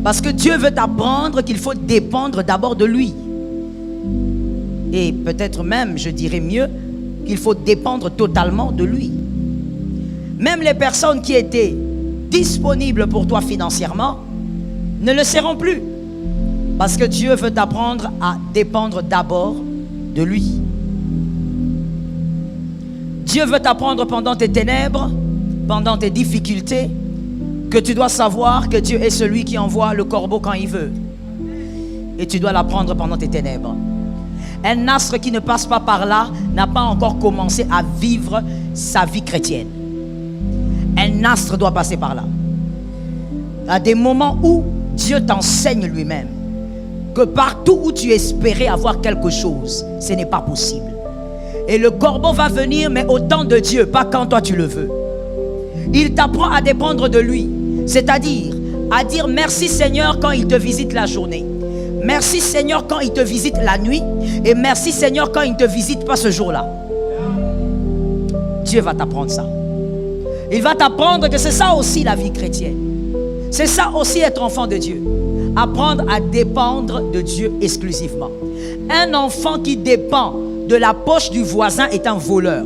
Parce que Dieu veut t'apprendre qu'il faut dépendre d'abord de lui. Et peut-être même, je dirais mieux, qu'il faut dépendre totalement de lui. Même les personnes qui étaient disponibles pour toi financièrement ne le seront plus. Parce que Dieu veut t'apprendre à dépendre d'abord de lui. Dieu veut t'apprendre pendant tes ténèbres, pendant tes difficultés, que tu dois savoir que Dieu est celui qui envoie le corbeau quand il veut. Et tu dois l'apprendre pendant tes ténèbres. Un astre qui ne passe pas par là n'a pas encore commencé à vivre sa vie chrétienne. Un astre doit passer par là. À des moments où Dieu t'enseigne lui-même que partout où tu espérais avoir quelque chose, ce n'est pas possible. Et le corbeau va venir, mais au temps de Dieu, pas quand toi tu le veux. Il t'apprend à dépendre de lui, c'est-à-dire à dire merci Seigneur quand il te visite la journée. Merci Seigneur quand il te visite la nuit. Et merci Seigneur quand il ne te visite pas ce jour-là. Dieu va t'apprendre ça. Il va t'apprendre que c'est ça aussi la vie chrétienne. C'est ça aussi être enfant de Dieu. Apprendre à dépendre de Dieu exclusivement. Un enfant qui dépend de la poche du voisin est un voleur.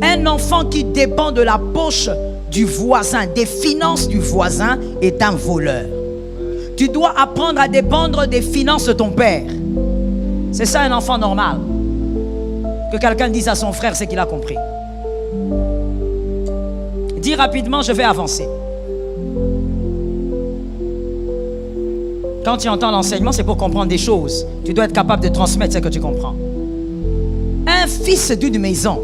Un enfant qui dépend de la poche du voisin, des finances du voisin, est un voleur. Tu dois apprendre à dépendre des finances de ton père. C'est ça un enfant normal. Que quelqu'un dise à son frère, c'est qu'il a compris. Dis rapidement, je vais avancer. Quand tu entends l'enseignement, c'est pour comprendre des choses. Tu dois être capable de transmettre ce que tu comprends. Un fils d'une maison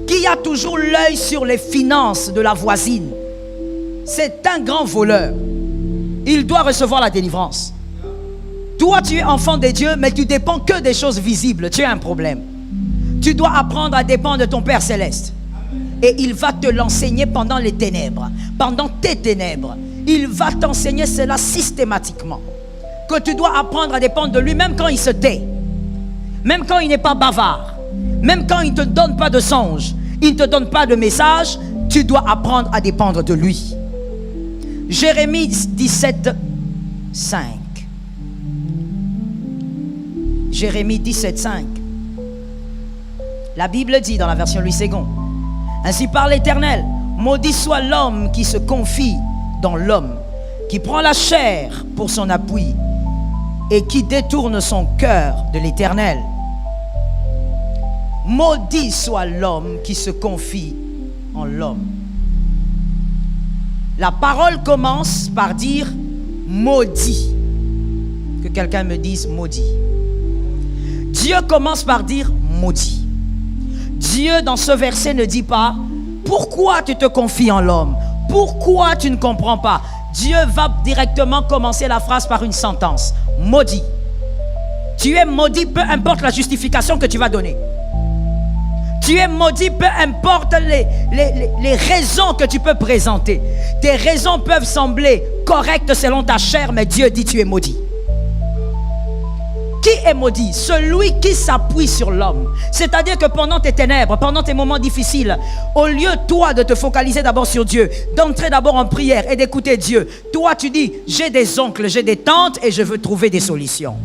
qui a toujours l'œil sur les finances de la voisine, c'est un grand voleur. Il doit recevoir la délivrance. Toi, tu es enfant de Dieu, mais tu dépends que des choses visibles. Tu as un problème. Tu dois apprendre à dépendre de ton Père Céleste. Et il va te l'enseigner pendant les ténèbres. Pendant tes ténèbres. Il va t'enseigner cela systématiquement. Que tu dois apprendre à dépendre de lui, même quand il se tait. Même quand il n'est pas bavard. Même quand il ne te donne pas de songe. Il ne te donne pas de message. Tu dois apprendre à dépendre de lui. Jérémie 17, 5. Jérémie 17, 5. La Bible dit dans la version Louis II: ainsi parle l'Éternel, maudit soit l'homme qui se confie dans l'homme, qui prend la chair pour son appui et qui détourne son cœur de l'Éternel. Maudit soit l'homme qui se confie en l'homme. La parole commence par dire maudit. Que quelqu'un me dise maudit. Dieu commence par dire maudit. Dieu dans ce verset ne dit pas pourquoi tu te confies en l'homme, pourquoi tu ne comprends pas. Dieu va directement commencer la phrase par une sentence: maudit. Tu es maudit, peu importe la justification que tu vas donner. Tu es maudit, peu importe les raisons que tu peux présenter. Tes raisons peuvent sembler correctes selon ta chair, mais Dieu dit tu es maudit. Qui est maudit? Celui qui s'appuie sur l'homme. C'est-à-dire que pendant tes ténèbres, pendant tes moments difficiles, au lieu toi de te focaliser d'abord sur Dieu, d'entrer d'abord en prière et d'écouter Dieu, toi tu dis j'ai des oncles, j'ai des tantes et je veux trouver des solutions.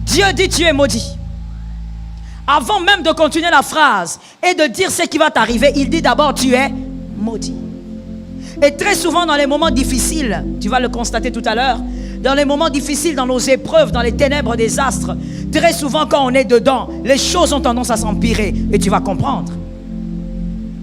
Dieu dit tu es maudit. Avant même de continuer la phrase et de dire ce qui va t'arriver, il dit d'abord tu es maudit. Et très souvent dans les moments difficiles, tu vas le constater tout à l'heure, dans les moments difficiles, dans nos épreuves, dans les ténèbres des astres, très souvent quand on est dedans, les choses ont tendance à s'empirer et tu vas comprendre.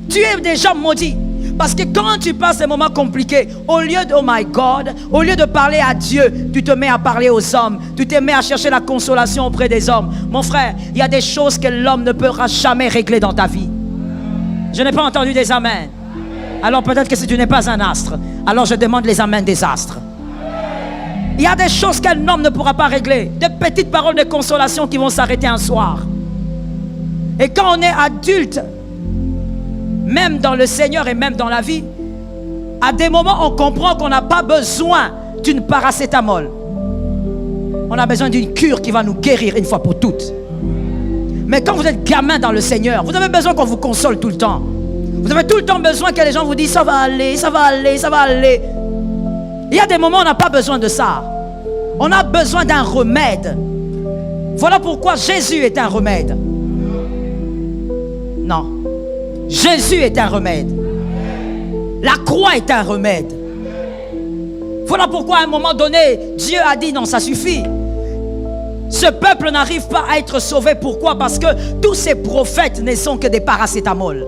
Tu es déjà maudit. Parce que quand tu passes des moments compliqués, au lieu de, oh my God, au lieu de parler à Dieu, tu te mets à parler aux hommes. Tu te mets à chercher la consolation auprès des hommes. Mon frère, il y a des choses que l'homme ne pourra jamais régler dans ta vie. Je n'ai pas entendu des amens. Alors peut-être que si tu n'es pas un astre, alors je demande les amens des astres. Il y a des choses qu'un homme ne pourra pas régler. Des petites paroles de consolation qui vont s'arrêter un soir. Et quand on est adulte, même dans le Seigneur et même dans la vie, à des moments on comprend qu'on n'a pas besoin d'une paracétamol. On a besoin d'une cure qui va nous guérir une fois pour toutes. Mais quand vous êtes gamin dans le Seigneur, vous avez besoin qu'on vous console tout le temps. Vous avez tout le temps besoin que les gens vous disent ça va aller, ça va aller, ça va aller. Il y a des moments où on n'a pas besoin de ça. On a besoin d'un remède. Voilà pourquoi Jésus est un remède. Non. Jésus est un remède. La croix est un remède. Voilà pourquoi à un moment donné, Dieu a dit non, ça suffit. Ce peuple n'arrive pas à être sauvé. Pourquoi? Parce que tous ces prophètes ne sont que des paracétamol.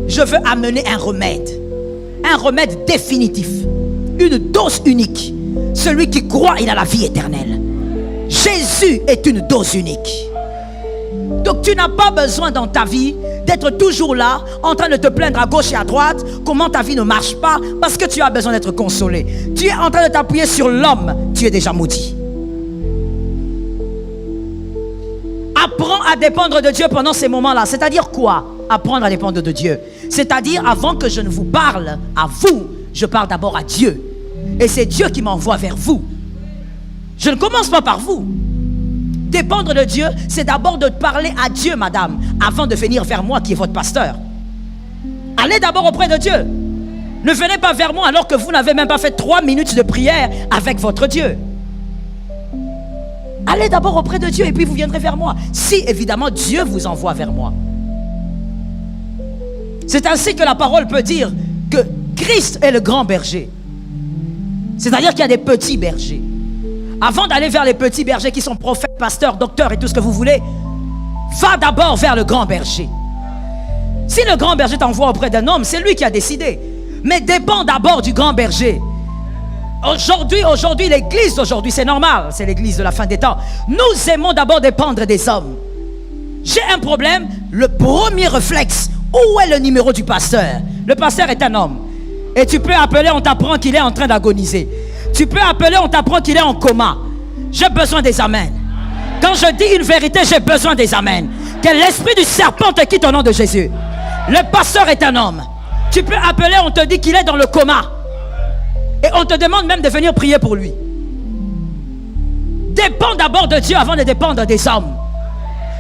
Je veux amener un remède définitif, une dose unique. Celui qui croit, il a la vie éternelle. Jésus est une dose unique. Donc tu n'as pas besoin dans ta vie d'être toujours là, en train de te plaindre à gauche et à droite, comment ta vie ne marche pas, parce que tu as besoin d'être consolé. Tu es en train de t'appuyer sur l'homme, tu es déjà maudit. Apprends à dépendre de Dieu pendant ces moments-là. C'est-à-dire quoi? Apprendre à dépendre de Dieu. C'est-à-dire, avant que je ne vous parle à vous, je parle d'abord à Dieu. Et c'est Dieu qui m'envoie vers vous. Je ne commence pas par vous. Dépendre de Dieu, c'est d'abord de parler à Dieu, madame, avant de venir vers moi qui est votre pasteur. Allez d'abord auprès de Dieu. Ne venez pas vers moi alors que vous n'avez même pas fait 3 minutes de prière avec votre Dieu. Allez d'abord auprès de Dieu et puis vous viendrez vers moi. Si évidemment Dieu vous envoie vers moi. C'est ainsi que la parole peut dire que Christ est le grand berger. C'est-à-dire qu'il y a des petits bergers. Avant d'aller vers les petits bergers qui sont prophètes, pasteurs, docteurs et tout ce que vous voulez, va d'abord vers le grand berger. Si le grand berger t'envoie auprès d'un homme, c'est lui qui a décidé. Mais dépend d'abord du grand berger. Aujourd'hui, l'église d'aujourd'hui, c'est normal, c'est l'église de la fin des temps. Nous aimons d'abord dépendre des hommes. J'ai un problème, le premier réflexe, où est le numéro du pasteur? Le pasteur est un homme. Et tu peux appeler, on t'apprend qu'il est en train d'agoniser. Tu peux appeler, on t'apprend qu'il est en coma. J'ai besoin des amens. Quand je dis une vérité, j'ai besoin des amens. Que l'esprit du serpent te quitte au nom de Jésus. Le pasteur est un homme. Tu peux appeler, on te dit qu'il est dans le coma. Et on te demande même de venir prier pour lui. Dépends d'abord de Dieu avant de dépendre des hommes.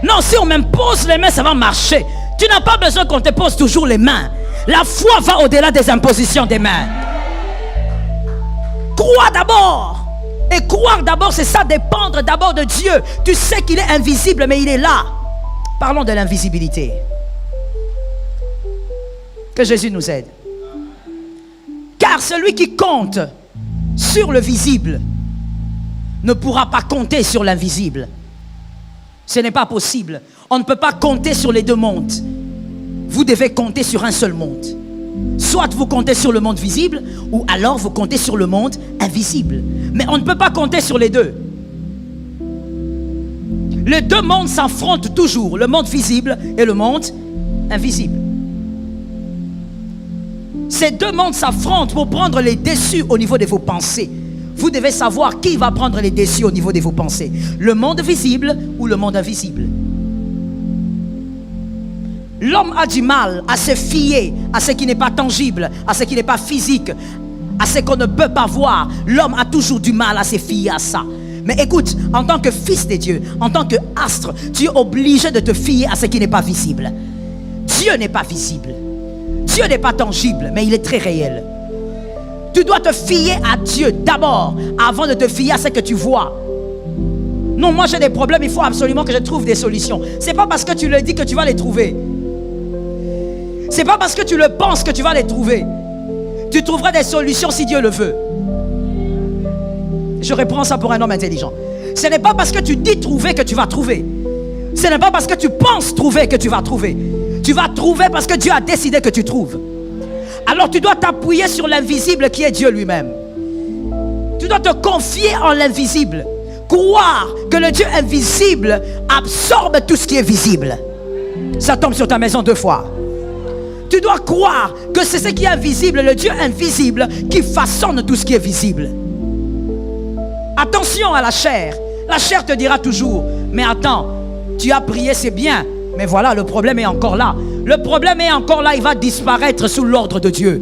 Non, si on m'impose les mains, ça va marcher. Tu n'as pas besoin qu'on te pose toujours les mains. La foi va au-delà des impositions des mains. Crois d'abord. Et croire d'abord, c'est ça, dépendre d'abord de Dieu. Tu sais qu'il est invisible, mais il est là. Parlons de l'invisibilité. Que Jésus nous aide. Car celui qui compte sur le visible ne pourra pas compter sur l'invisible. Ce n'est pas possible. On ne peut pas compter sur les deux mondes. Vous devez compter sur un seul monde. Soit vous comptez sur le monde visible, ou alors vous comptez sur le monde invisible. Mais on ne peut pas compter sur les deux. Les deux mondes s'affrontent toujours, le monde visible et le monde invisible. Ces deux mondes s'affrontent pour prendre les dessus au niveau de vos pensées. Vous devez savoir qui va prendre les dessus au niveau de vos pensées. Le monde visible ou le monde invisible. L'homme a du mal à se fier à ce qui n'est pas tangible, à ce qui n'est pas physique, à ce qu'on ne peut pas voir. L'homme a toujours du mal à se fier à ça. Mais écoute, en tant que fils de Dieu, en tant qu'astre, tu es obligé de te fier à ce qui n'est pas visible. Dieu n'est pas visible. Dieu n'est pas tangible, mais il est très réel. Tu dois te fier à Dieu d'abord, avant de te fier à ce que tu vois. Non, moi j'ai des problèmes, il faut absolument que je trouve des solutions. C'est pas parce que tu le dis que tu vas les trouver. C'est pas parce que tu le penses que tu vas les trouver. Tu trouveras des solutions si Dieu le veut. Je reprends ça pour un homme intelligent. Ce n'est pas parce que tu dis trouver que tu vas trouver. Ce n'est pas parce que tu penses trouver que tu vas trouver. Tu vas trouver parce que Dieu a décidé que tu trouves. Alors tu dois t'appuyer sur l'invisible qui est Dieu lui-même. Tu dois te confier en l'invisible. Croire que le Dieu invisible absorbe tout ce qui est visible. Ça tombe sur ta maison 2 fois. Tu dois croire que c'est ce qui est invisible, le Dieu invisible, qui façonne tout ce qui est visible. Attention à la chair. La chair te dira toujours, mais attends, tu as prié, c'est bien, mais voilà, le problème est encore là. Le problème est encore là, il va disparaître sous l'ordre de Dieu.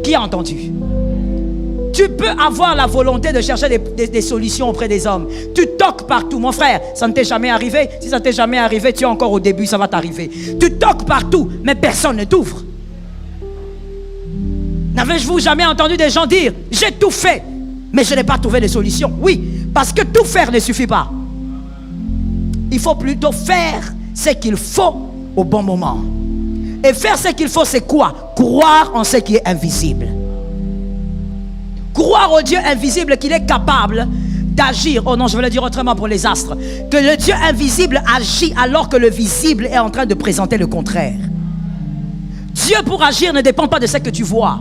Qui a entendu? Tu peux avoir la volonté de chercher des solutions auprès des hommes. Tu toques partout. Mon frère, ça ne t'est jamais arrivé. Si ça ne t'est jamais arrivé, tu es encore au début, ça va t'arriver. Tu toques partout, mais personne ne t'ouvre. N'avez-vous jamais entendu des gens dire « J'ai tout fait, mais je n'ai pas trouvé de solution ». Oui, parce que tout faire ne suffit pas. Il faut plutôt faire ce qu'il faut au bon moment. Et faire ce qu'il faut, c'est quoi? Croire en ce qui est invisible. Croire au Dieu invisible qu'il est capable d'agir. Oh non, je vais le dire autrement pour les astres. Que le Dieu invisible agit alors que le visible est en train de présenter le contraire. Dieu pour agir ne dépend pas de ce que tu vois.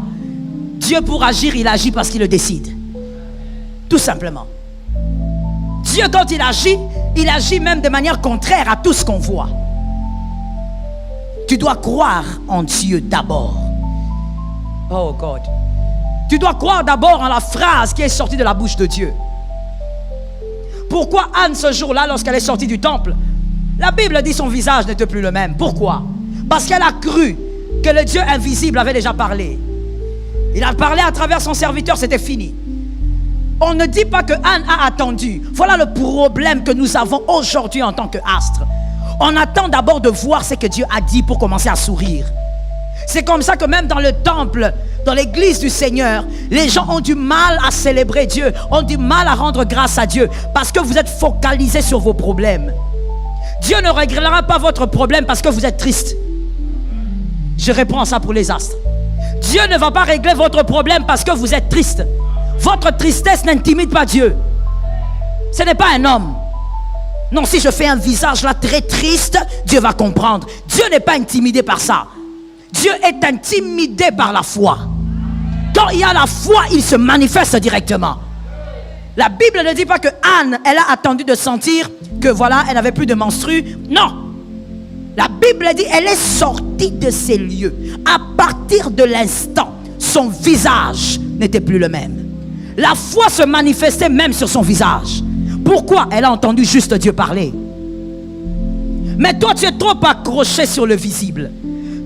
Dieu pour agir, il agit parce qu'il le décide. Tout simplement. Dieu, quand il agit même de manière contraire à tout ce qu'on voit. Tu dois croire en Dieu d'abord. Oh God. Tu dois croire d'abord en la phrase qui est sortie de la bouche de Dieu. Pourquoi Anne, ce jour-là, lorsqu'elle est sortie du temple, la Bible dit son visage n'était plus le même. Pourquoi? Parce qu'elle a cru que le Dieu invisible avait déjà parlé. Il a parlé à travers son serviteur, c'était fini. On ne dit pas que Anne a attendu. Voilà le problème que nous avons aujourd'hui en tant qu'astre. On attend d'abord de voir ce que Dieu a dit pour commencer à sourire. C'est comme ça que même dans le temple, dans l'église du Seigneur, les gens ont du mal à célébrer Dieu, ont du mal à rendre grâce à Dieu, parce que vous êtes focalisés sur vos problèmes. Dieu ne réglera pas votre problème parce que vous êtes triste. Je réponds à ça pour les astres. Dieu ne va pas régler votre problème parce que vous êtes triste. Votre tristesse n'intimide pas Dieu. Ce n'est pas un homme. Non, si je fais un visage là très triste, Dieu va comprendre. Dieu n'est pas intimidé par ça. Dieu est intimidé par la foi. Quand il y a la foi, il se manifeste directement. La Bible ne dit pas que Anne, elle a attendu de sentir que voilà, elle n'avait plus de menstrues. Non. La Bible dit, elle est sortie de ces lieux. À partir de l'instant, son visage n'était plus le même. La foi se manifestait même sur son visage. Pourquoi? Elle a entendu juste Dieu parler. Mais toi, tu es trop accroché sur le visible.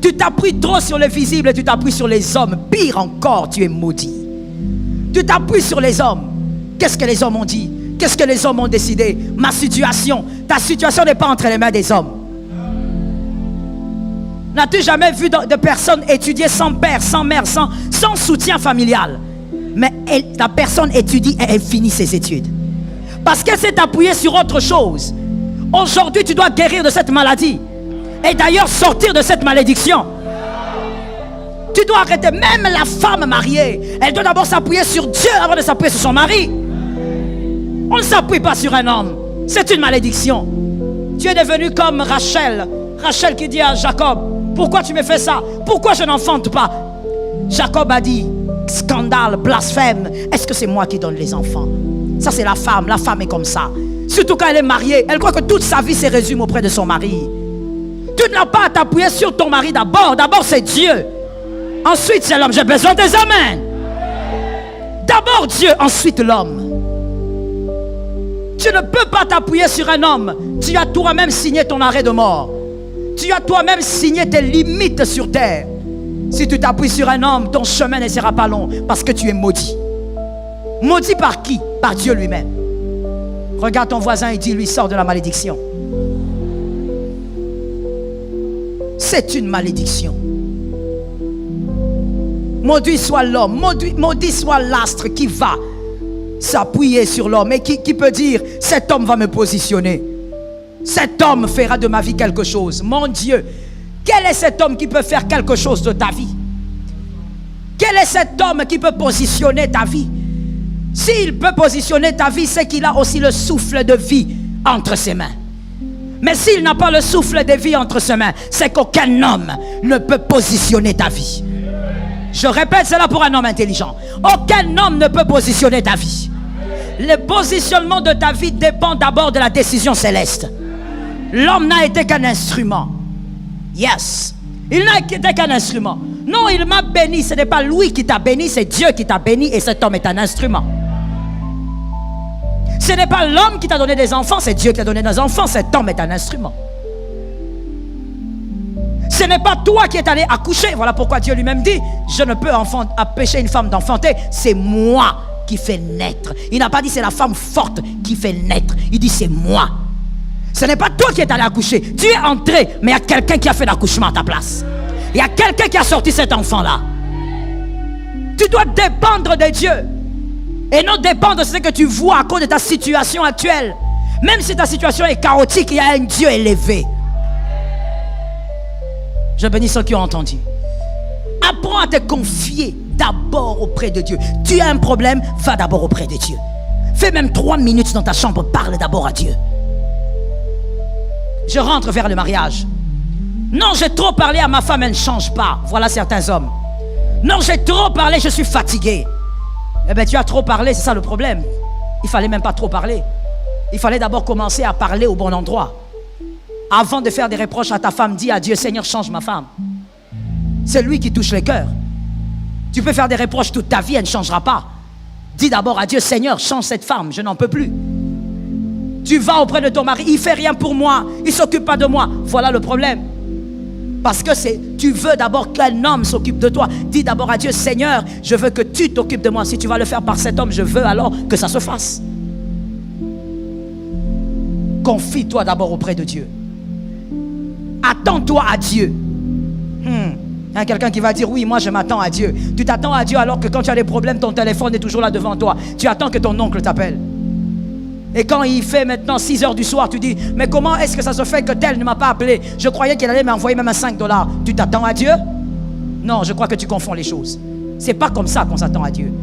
Tu t'appuies trop sur le visible et tu t'appuies sur les hommes. Pire encore, tu es maudit. Tu t'appuies sur les hommes. Qu'est-ce que les hommes ont dit? Qu'est-ce que les hommes ont décidé? Ma situation. Ta situation n'est pas entre les mains des hommes. N'as-tu jamais vu de personnes étudier sans père, sans mère, sans soutien familial? Mais la personne étudie et elle finit ses études. Parce qu'elle s'est appuyée sur autre chose. Aujourd'hui, tu dois guérir de cette maladie. Et d'ailleurs, sortir de cette malédiction. Tu dois arrêter. Même la femme mariée, elle doit d'abord s'appuyer sur Dieu avant de s'appuyer sur son mari. On ne s'appuie pas sur un homme. C'est une malédiction. Tu es devenu comme Rachel. Rachel qui dit à Jacob, pourquoi tu me fais ça? Pourquoi je n'enfante pas? Jacob a dit, scandale, blasphème. Est-ce que c'est moi qui donne les enfants? Ça c'est la femme est comme ça. Surtout quand elle est mariée, elle croit que toute sa vie se résume auprès de son mari. Tu n'as pas à t'appuyer sur ton mari d'abord. D'abord c'est Dieu. Ensuite c'est l'homme. J'ai besoin des amens. D'abord Dieu, ensuite l'homme. Tu ne peux pas t'appuyer sur un homme. Tu as toi-même signé ton arrêt de mort. Tu as toi-même signé tes limites sur terre. Si tu t'appuies sur un homme, ton chemin ne sera pas long parce que tu es maudit. Maudit par qui? Par Dieu lui-même. Regarde ton voisin et dis-lui, sors de la malédiction. C'est une malédiction. Maudit soit l'homme, maudit soit l'astre qui va s'appuyer sur l'homme et qui peut dire, cet homme va me positionner. Cet homme fera de ma vie quelque chose. Mon Dieu, quel est cet homme qui peut faire quelque chose de ta vie? Quel est cet homme qui peut positionner ta vie? S'il peut positionner ta vie, c'est qu'il a aussi le souffle de vie entre ses mains. Mais s'il n'a pas le souffle de vie entre ses mains, c'est qu'aucun homme ne peut positionner ta vie. Je répète cela pour un homme intelligent. Aucun homme ne peut positionner ta vie. Le positionnement de ta vie dépend d'abord de la décision céleste. L'homme n'a été qu'un instrument. Yes. Il n'a été qu'un instrument. Non, il m'a béni. Ce n'est pas lui qui t'a béni, c'est Dieu qui t'a béni et cet homme est un instrument. Ce n'est pas l'homme qui t'a donné des enfants, c'est Dieu qui t'a donné des enfants. Cet homme est un instrument. Ce n'est pas toi qui es allé accoucher. Voilà pourquoi Dieu lui-même dit, je ne peux empêcher une femme d'enfanter. C'est moi qui fais naître. Il n'a pas dit c'est la femme forte qui fait naître. Il dit c'est moi. Ce n'est pas toi qui es allé accoucher. Tu es entré, mais il y a quelqu'un qui a fait l'accouchement à ta place. Il y a quelqu'un qui a sorti cet enfant-là. Tu dois dépendre de Dieu. Et non dépendre de ce que tu vois à cause de ta situation actuelle. Même si ta situation est chaotique, il y a un Dieu élevé. Je bénis ceux qui ont entendu. Apprends à te confier d'abord auprès de Dieu. Tu as un problème, va d'abord auprès de Dieu. Fais même 3 minutes dans ta chambre, parle d'abord à Dieu. Je rentre vers le mariage. Non, j'ai trop parlé à ma femme, elle ne change pas. Voilà certains hommes. Non, j'ai trop parlé, je suis fatigué. Eh bien, tu as trop parlé, c'est ça le problème. Il fallait même pas trop parler. Il fallait d'abord commencer à parler au bon endroit. Avant de faire des reproches à ta femme, dis à Dieu, Seigneur, change ma femme. C'est lui qui touche les cœurs. Tu peux faire des reproches toute ta vie, elle ne changera pas. Dis d'abord à Dieu, Seigneur, change cette femme, je n'en peux plus. Tu vas auprès de ton mari, il ne fait rien pour moi, il ne s'occupe pas de moi. Voilà le problème. Parce que tu veux d'abord qu'un homme s'occupe de toi. Dis d'abord à Dieu, Seigneur, je veux que tu t'occupes de moi. Si tu vas le faire par cet homme, je veux alors que ça se fasse. Confie-toi d'abord auprès de Dieu. Attends-toi à Dieu. Il y a quelqu'un qui va dire, oui, moi je m'attends à Dieu. Tu t'attends à Dieu alors que quand tu as des problèmes, ton téléphone est toujours là devant toi. Tu attends que ton oncle t'appelle. Et quand il fait maintenant 6 heures du soir, tu dis, mais comment est-ce que ça se fait que tel ne m'a pas appelé? Je croyais qu'il allait m'envoyer même un $5. Tu t'attends à Dieu? Non, je crois que tu confonds les choses. C'est pas comme ça qu'on s'attend à Dieu.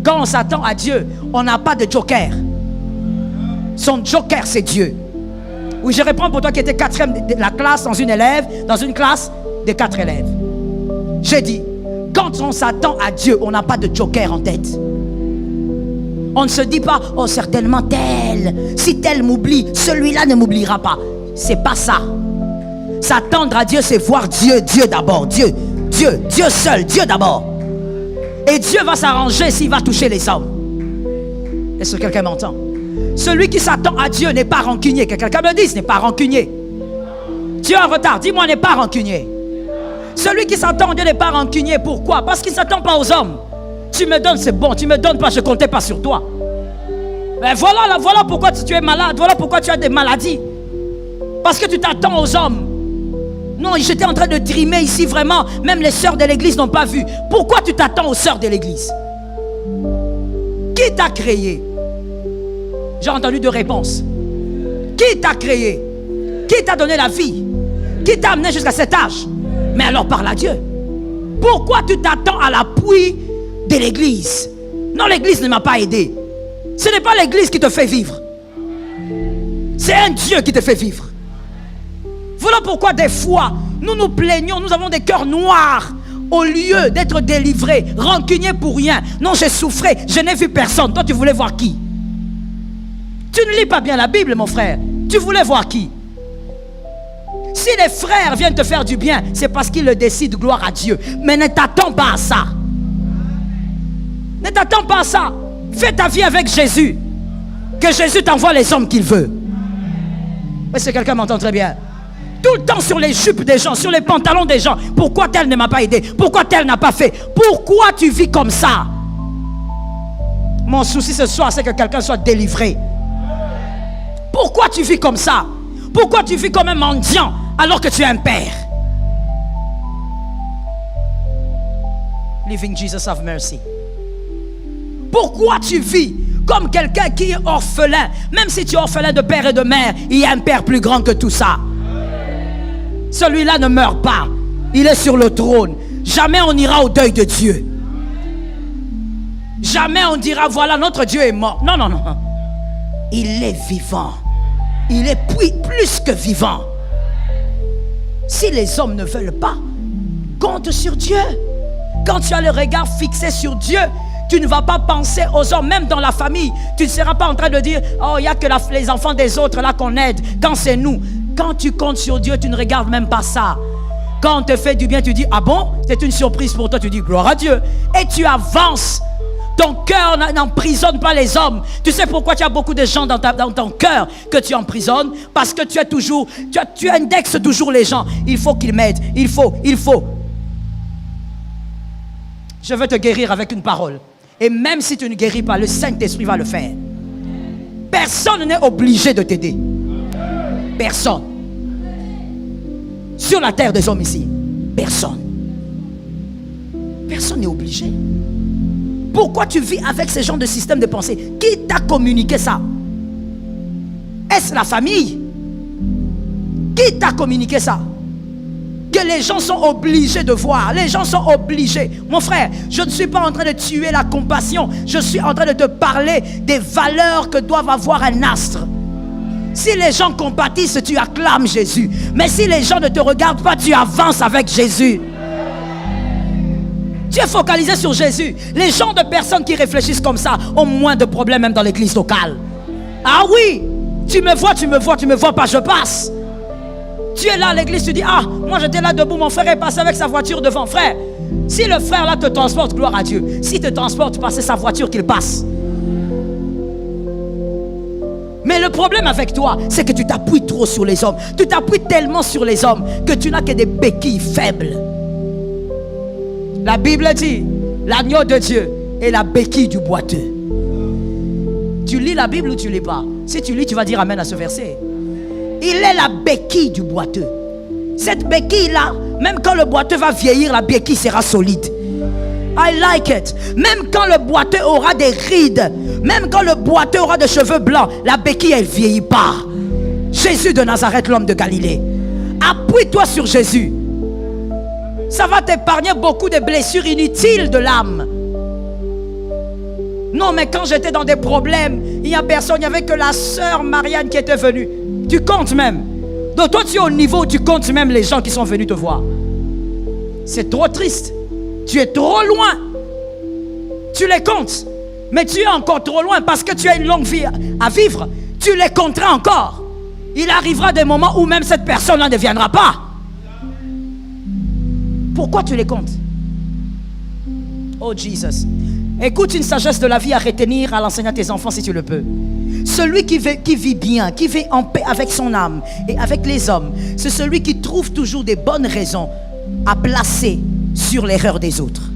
Quand on s'attend à Dieu, on n'a pas de joker. Son joker, c'est Dieu. Oui, je réponds pour toi qui étais 4e de la classe dans une classe de 4 élèves. J'ai dit, quand on s'attend à Dieu, on n'a pas de joker en tête. On ne se dit pas, oh certainement tel, si tel m'oublie, celui-là ne m'oubliera pas. C'est pas ça. S'attendre à Dieu, c'est voir Dieu d'abord. Dieu seul, Dieu d'abord. Et Dieu va s'arranger s'il va toucher les hommes. Est-ce que quelqu'un m'entend? Celui qui s'attend à Dieu n'est pas rancunier. Que quelqu'un me dise, n'est pas rancunier. Tu es en retard, dis-moi, n'est pas rancunier. Celui qui s'attend à Dieu n'est pas rancunier. Pourquoi? Parce qu'il ne s'attend pas aux hommes. Tu me donnes, c'est bon. Tu me donnes pas, je ne comptais pas sur toi. Mais voilà pourquoi tu es malade. Voilà pourquoi tu as des maladies. Parce que tu t'attends aux hommes. Non, j'étais en train de trimer ici vraiment. Même les sœurs de l'église n'ont pas vu. Pourquoi tu t'attends aux sœurs de l'église? Qui t'a créé? J'ai entendu 2 réponses. Qui t'a créé? Qui t'a donné la vie? Qui t'a amené jusqu'à cet âge? Mais alors parle à Dieu. Pourquoi tu t'attends à l'appui de l'église? Non, l'église ne m'a pas aidé. Ce n'est pas l'église qui te fait vivre. C'est un Dieu qui te fait vivre. Voilà pourquoi des fois, nous nous plaignons, nous avons des cœurs noirs. Au lieu d'être délivrés, rancuniers pour rien. Non, j'ai souffert, je n'ai vu personne. Toi, tu voulais voir qui? Tu ne lis pas bien la Bible, mon frère. Tu voulais voir qui? Si les frères viennent te faire du bien, c'est parce qu'ils le décident, gloire à Dieu. Mais ne t'attends pas à ça. Ne t'attends pas à ça. Fais ta vie avec Jésus. Que Jésus t'envoie les hommes qu'il veut. Est-ce que quelqu'un m'entend très bien? Tout le temps sur les jupes des gens, sur les pantalons des gens. Pourquoi tel ne m'a pas aidé? Pourquoi tel n'a pas fait? Pourquoi tu vis comme ça? Mon souci ce soir, c'est que quelqu'un soit délivré. Pourquoi tu vis comme ça? Pourquoi tu vis comme un mendiant alors que tu es un père? Living Jesus of mercy. Pourquoi tu vis comme quelqu'un qui est orphelin? Même si tu es orphelin de père et de mère, il y a un père plus grand que tout ça. Celui-là ne meurt pas. Il est sur le trône. Jamais on ira au deuil de Dieu. Jamais on dira, voilà, notre Dieu est mort. Non, non, non. Il est vivant. Il est plus que vivant. Si les hommes ne veulent pas, compte sur Dieu. Quand tu as le regard fixé sur Dieu, tu ne vas pas penser aux hommes, même dans la famille. Tu ne seras pas en train de dire, oh, il n'y a que les enfants des autres là qu'on aide, quand c'est nous. Quand tu comptes sur Dieu, tu ne regardes même pas ça. Quand on te fait du bien, tu dis, ah bon, c'est une surprise pour toi, tu dis, gloire à Dieu. Et tu avances. Ton cœur n'emprisonne pas les hommes. Tu sais pourquoi tu as beaucoup de gens dans ton cœur que tu emprisonnes? Parce que tu indexes toujours les gens. Il faut qu'ils m'aident. Il faut. Je veux te guérir avec une parole. Et même si tu ne guéris pas, le Saint-Esprit va le faire. Personne n'est obligé de t'aider. Personne. Sur la terre des hommes ici, personne. Personne n'est obligé. Pourquoi tu vis avec ce genre de système de pensée? Qui t'a communiqué ça? Est-ce la famille? Qui t'a communiqué ça? Que les gens sont obligés de voir. Les gens sont obligés. Mon frère, je ne suis pas en train de tuer la compassion. Je suis en train de te parler des valeurs que doivent avoir un astre. Si les gens compatissent, tu acclames Jésus. Mais si les gens ne te regardent pas, tu avances avec Jésus. Tu es focalisé sur Jésus. Les gens de personnes qui réfléchissent comme ça ont moins de problèmes même dans l'église locale. Ah oui, tu me vois pas, je passe. Tu es là à l'église, tu dis, ah, moi j'étais là debout, mon frère est passé avec sa voiture devant. Frère, si le frère là te transporte, gloire à Dieu. S'il te transporte, c'est sa voiture qu'il passe. Mais le problème avec toi, c'est que tu t'appuies trop sur les hommes. Tu t'appuies tellement sur les hommes que tu n'as que des béquilles faibles. La Bible dit, l'agneau de Dieu est la béquille du boiteux. Tu lis la Bible ou tu ne lis pas? Si tu lis, tu vas dire amen à ce verset. Il est la béquille du boiteux. Cette béquille-là, même quand le boiteux va vieillir, la béquille sera solide. I like it. Même quand le boiteux aura des rides, même quand le boiteux aura des cheveux blancs, la béquille, elle ne vieillit pas. Jésus de Nazareth, l'homme de Galilée. Appuie-toi sur Jésus. Ça va t'épargner beaucoup de blessures inutiles de l'âme. Non, mais quand j'étais dans des problèmes, il n'y a personne, il n'y avait que la sœur Marianne qui était venue. Tu comptes même. Donc toi, tu es au niveau où tu comptes même les gens qui sont venus te voir. C'est trop triste. Tu es trop loin. Tu les comptes. Mais tu es encore trop loin parce que tu as une longue vie à vivre. Tu les compteras encore. Il arrivera des moments où même cette personne-là ne viendra pas. Pourquoi tu les comptes? Oh Jesus. Écoute une sagesse de la vie à retenir, à l'enseigner à tes enfants si tu le peux. Celui qui vit bien, qui vit en paix avec son âme et avec les hommes, c'est celui qui trouve toujours des bonnes raisons à placer sur l'erreur des autres.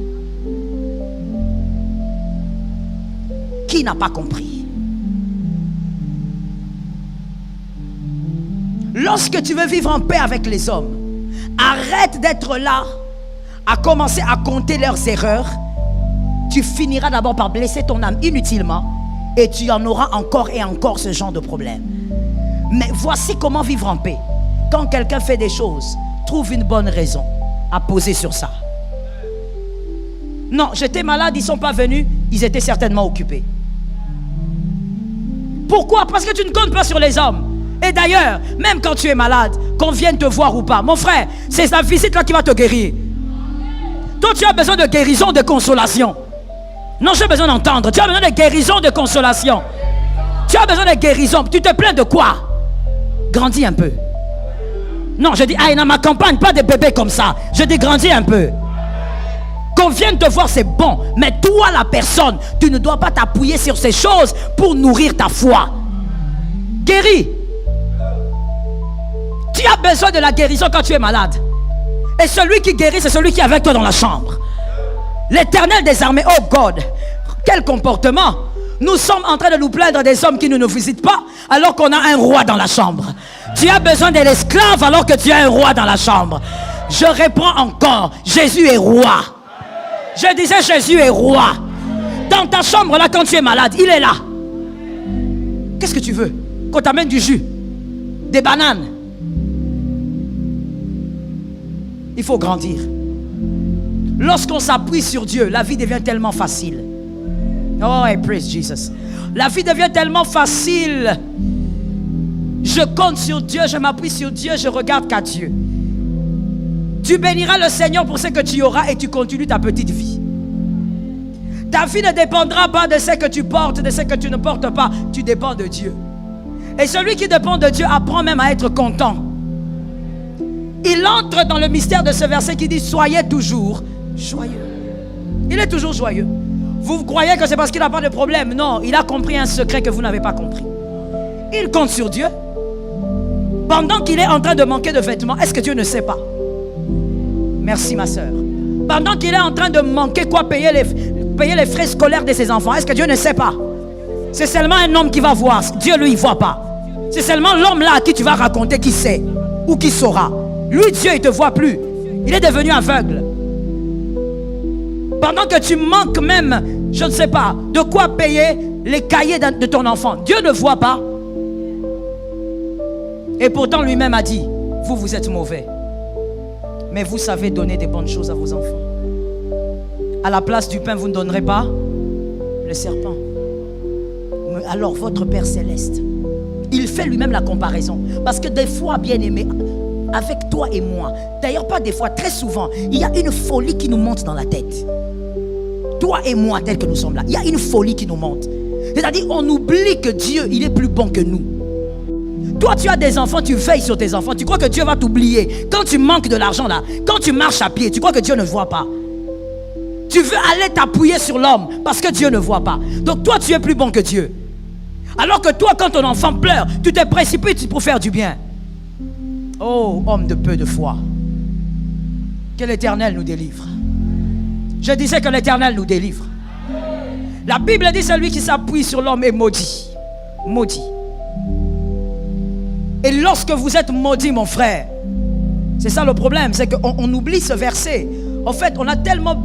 Qui n'a pas compris? Lorsque tu veux vivre en paix avec les hommes, arrête d'être là à commencer à compter leurs erreurs. Tu finiras d'abord par blesser ton âme inutilement et tu en auras encore et encore ce genre de problème. Mais voici comment vivre en paix. Quand quelqu'un fait des choses, trouve une bonne raison à poser sur ça. Non, j'étais malade, ils ne sont pas venus, ils étaient certainement occupés. Pourquoi? Parce que tu ne comptes pas sur les hommes. Et d'ailleurs, même quand tu es malade, qu'on vienne te voir ou pas, mon frère, c'est la visite là qui va te guérir. Toi, tu as besoin de guérison, de consolation. Non, j'ai besoin d'entendre. Tu as besoin de guérison, de consolation. Tu as besoin de guérison. Tu te plains de quoi? Grandis un peu. Non, je dis, ah, dans ma campagne, pas de bébés comme ça. Je dis, grandis un peu. Qu'on vienne te voir, c'est bon. Mais toi, la personne, tu ne dois pas t'appuyer sur ces choses pour nourrir ta foi. Guéris. Tu as besoin de la guérison quand tu es malade. Et celui qui guérit, c'est celui qui est avec toi dans la chambre. L'Éternel des armées, oh God, quel comportement. Nous sommes en train de nous plaindre des hommes qui ne nous visitent pas alors qu'on a un roi dans la chambre. Tu as besoin de l'esclave alors que tu as un roi dans la chambre. Je reprends encore, Jésus est roi. Je disais Jésus est roi. Dans ta chambre là quand tu es malade, il est là. Qu'est-ce que tu veux? Qu'on t'amène du jus, des bananes? Il faut grandir. Lorsqu'on s'appuie sur Dieu, la vie devient tellement facile. Oh, I praise Jesus. La vie devient tellement facile. Je compte sur Dieu, je m'appuie sur Dieu, je regarde qu'à Dieu. Tu béniras le Seigneur pour ce que tu auras et tu continues ta petite vie. Ta vie ne dépendra pas de ce que tu portes, de ce que tu ne portes pas. Tu dépends de Dieu. Et celui qui dépend de Dieu apprend même à être content. Il entre dans le mystère de ce verset qui dit « Soyez toujours joyeux ». Il est toujours joyeux. Vous croyez que c'est parce qu'il n'a pas de problème? Non, il a compris un secret que vous n'avez pas compris. Il compte sur Dieu. Pendant qu'il est en train de manquer de vêtements, est-ce que Dieu ne sait pas? Merci ma soeur. Pendant qu'il est en train de manquer quoi, payer les frais scolaires de ses enfants, est-ce que Dieu ne sait pas? C'est seulement un homme qui va voir. Dieu, lui, il ne voit pas. C'est seulement l'homme là à qui tu vas raconter qui sait ou qui saura. Lui, Dieu, il ne te voit plus. Il est devenu aveugle. Pendant que tu manques même, je ne sais pas, de quoi payer les cahiers de ton enfant, Dieu ne voit pas. Et pourtant lui-même a dit, vous êtes mauvais, mais vous savez donner des bonnes choses à vos enfants. À la place du pain, vous ne donnerez pas le serpent. Mais alors votre Père Céleste, il fait lui-même la comparaison. Parce que des fois, bien aimé, avec toi et moi, d'ailleurs pas des fois, très souvent, il y a une folie qui nous monte dans la tête. Toi et moi, tel que nous sommes là, il y a une folie qui nous monte. C'est-à-dire, on oublie que Dieu, il est plus bon que nous. Toi, tu as des enfants, tu veilles sur tes enfants. Tu crois que Dieu va t'oublier. Quand tu manques de l'argent là, quand tu marches à pied, tu crois que Dieu ne voit pas. Tu veux aller t'appuyer sur l'homme parce que Dieu ne voit pas. Donc toi, tu es plus bon que Dieu. Alors que toi, quand ton enfant pleure, tu te précipites pour faire du bien. Oh, homme de peu de foi. Que l'Éternel nous délivre. Je disais que l'Éternel nous délivre. La Bible dit celui qui s'appuie sur l'homme est maudit. Maudit. Et lorsque vous êtes maudit, mon frère, c'est ça le problème, c'est qu'on oublie ce verset. En fait, on a tellement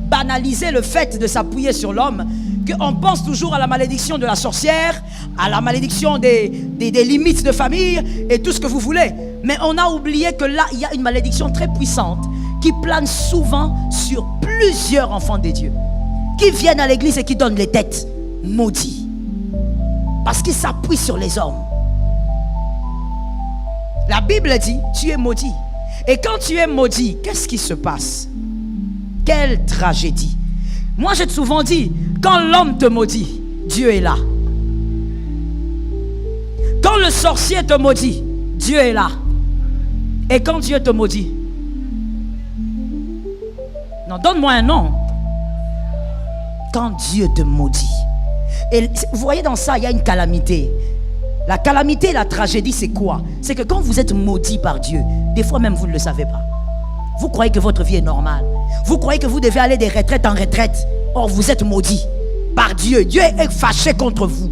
banalisé le fait de s'appuyer sur l'homme qu'on pense toujours à la malédiction de la sorcière, à la malédiction des limites de famille et tout ce que vous voulez. Mais on a oublié que là, il y a une malédiction très puissante qui plane souvent sur plusieurs enfants de Dieu, qui viennent à l'église et qui donnent les têtes maudits. Parce qu'ils s'appuient sur les hommes. La Bible dit, tu es maudit. Et quand tu es maudit, qu'est-ce qui se passe? Quelle tragédie. Moi, j'ai souvent dit, quand l'homme te maudit, Dieu est là. Quand le sorcier te maudit, Dieu est là. Et quand Dieu te maudit, non, donne-moi un nom. Quand Dieu te maudit. Et vous voyez dans ça, il y a une calamité. La calamité et la tragédie, c'est quoi? C'est que quand vous êtes maudit par Dieu, des fois même vous ne le savez pas. Vous croyez que votre vie est normale. Vous croyez que vous devez aller de retraite en retraite. Or, vous êtes maudit par Dieu. Dieu est fâché contre vous.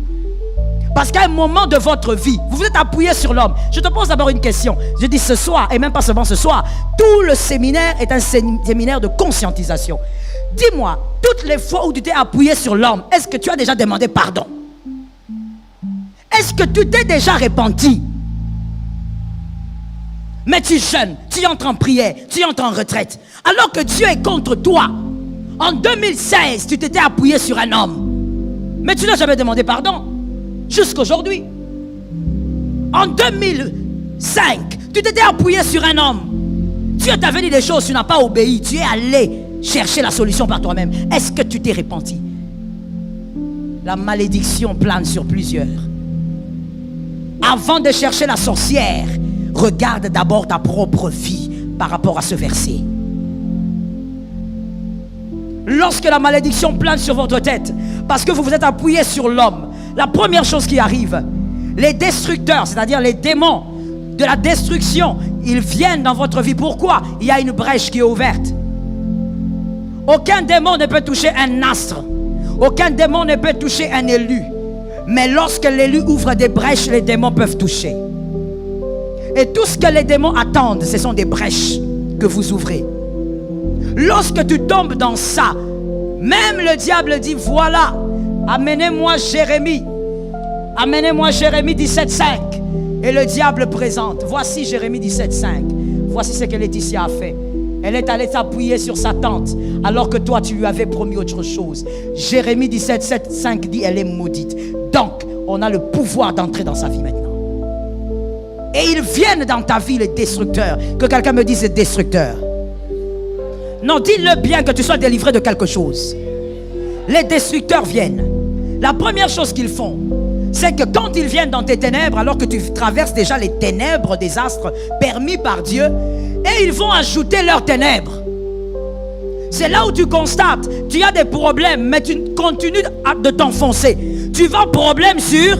Parce qu'à un moment de votre vie, vous vous êtes appuyé sur l'homme. Je te pose d'abord une question. Je dis ce soir, et même pas seulement ce soir, tout le séminaire est un séminaire de conscientisation. Dis-moi, toutes les fois où tu t'es appuyé sur l'homme, est-ce que tu as déjà demandé pardon? Est-ce que tu t'es déjà repenti? Mais tu jeûnes, tu entres en prière, tu entres en retraite. Alors que Dieu est contre toi. En 2016, tu t'étais appuyé sur un homme. Mais tu n'as jamais demandé pardon. Jusqu'aujourd'hui. En 2005, tu t'étais appuyé sur un homme. Dieu t'avait dit des choses, tu n'as pas obéi. Tu es allé chercher la solution par toi-même. Est-ce que tu t'es repenti? La malédiction plane sur plusieurs. Avant de chercher la sorcière, regarde d'abord ta propre vie par rapport à ce verset. Lorsque la malédiction plane sur votre tête, parce que vous vous êtes appuyé sur l'homme, la première chose qui arrive, les destructeurs, c'est-à-dire les démons de la destruction, ils viennent dans votre vie. Pourquoi? Il y a une brèche qui est ouverte. Aucun démon ne peut toucher un astre. Aucun démon ne peut toucher un élu. Mais lorsque l'élu ouvre des brèches, les démons peuvent toucher. Et tout ce que les démons attendent, ce sont des brèches que vous ouvrez. Lorsque tu tombes dans ça, même le diable dit, voilà, amenez-moi Jérémie. Amenez-moi Jérémie 17,5. Et le diable présente, voici Jérémie 17,5. Voici ce que Laetitia a fait. Elle est allée s'appuyer sur sa tante, alors que toi tu lui avais promis autre chose. Jérémie 17,5 dit, elle est maudite. Donc, on a le pouvoir d'entrer dans sa vie maintenant. Et ils viennent dans ta vie, les destructeurs. Que quelqu'un me dise les destructeurs. Non, dis-le bien que tu sois délivré de quelque chose. Les destructeurs viennent. La première chose qu'ils font, c'est que quand ils viennent dans tes ténèbres, alors que tu traverses déjà les ténèbres des astres permis par Dieu, et ils vont ajouter leurs ténèbres. C'est là où tu constates, tu as des problèmes, mais tu continues de t'enfoncer. Tu vas problème sur...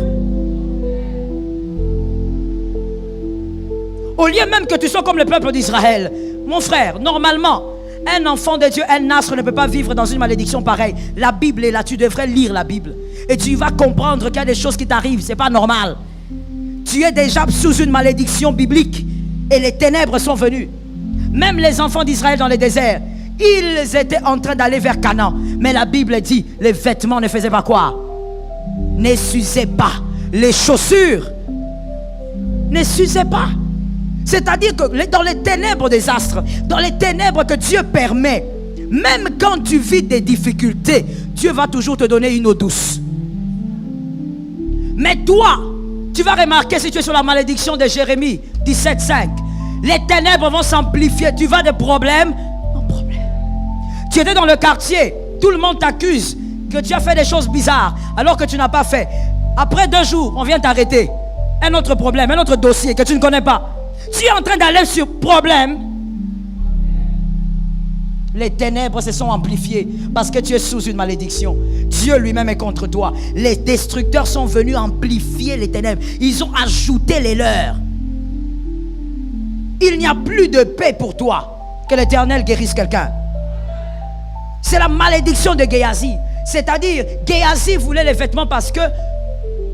Au lieu même que tu sois comme le peuple d'Israël. Mon frère, normalement, un enfant de Dieu, un nasre ne peut pas vivre dans une malédiction pareille. La Bible est là, tu devrais lire la Bible. Et tu vas comprendre qu'il y a des choses qui t'arrivent, c'est pas normal. Tu es déjà sous une malédiction biblique. Et les ténèbres sont venues. Même les enfants d'Israël dans les déserts, ils étaient en train d'aller vers Canaan. Mais la Bible dit, les vêtements ne faisaient pas quoi? Ne s'usaient pas. Les chaussures ne s'usaient pas. C'est-à-dire que dans les ténèbres des astres, dans les ténèbres que Dieu permet, même quand tu vis des difficultés, Dieu va toujours te donner une eau douce. Mais toi, tu vas remarquer, si tu es sur la malédiction de Jérémie 17:5, les ténèbres vont s'amplifier. Tu vas de problème en problème. Tu étais dans le quartier, tout le monde t'accuse que tu as fait des choses bizarres alors que tu n'as pas fait. Après 2 jours, on vient t'arrêter. Un autre problème, un autre dossier que tu ne connais pas. Tu es en train d'aller sur problème. Les ténèbres se sont amplifiées parce que tu es sous une malédiction. Dieu lui-même est contre toi. Les destructeurs sont venus amplifier les ténèbres. Ils ont ajouté les leurs. Il n'y a plus de paix pour toi. Que l'Éternel guérisse quelqu'un. C'est la malédiction de Géasi. C'est-à-dire, Géasi voulait les vêtements parce que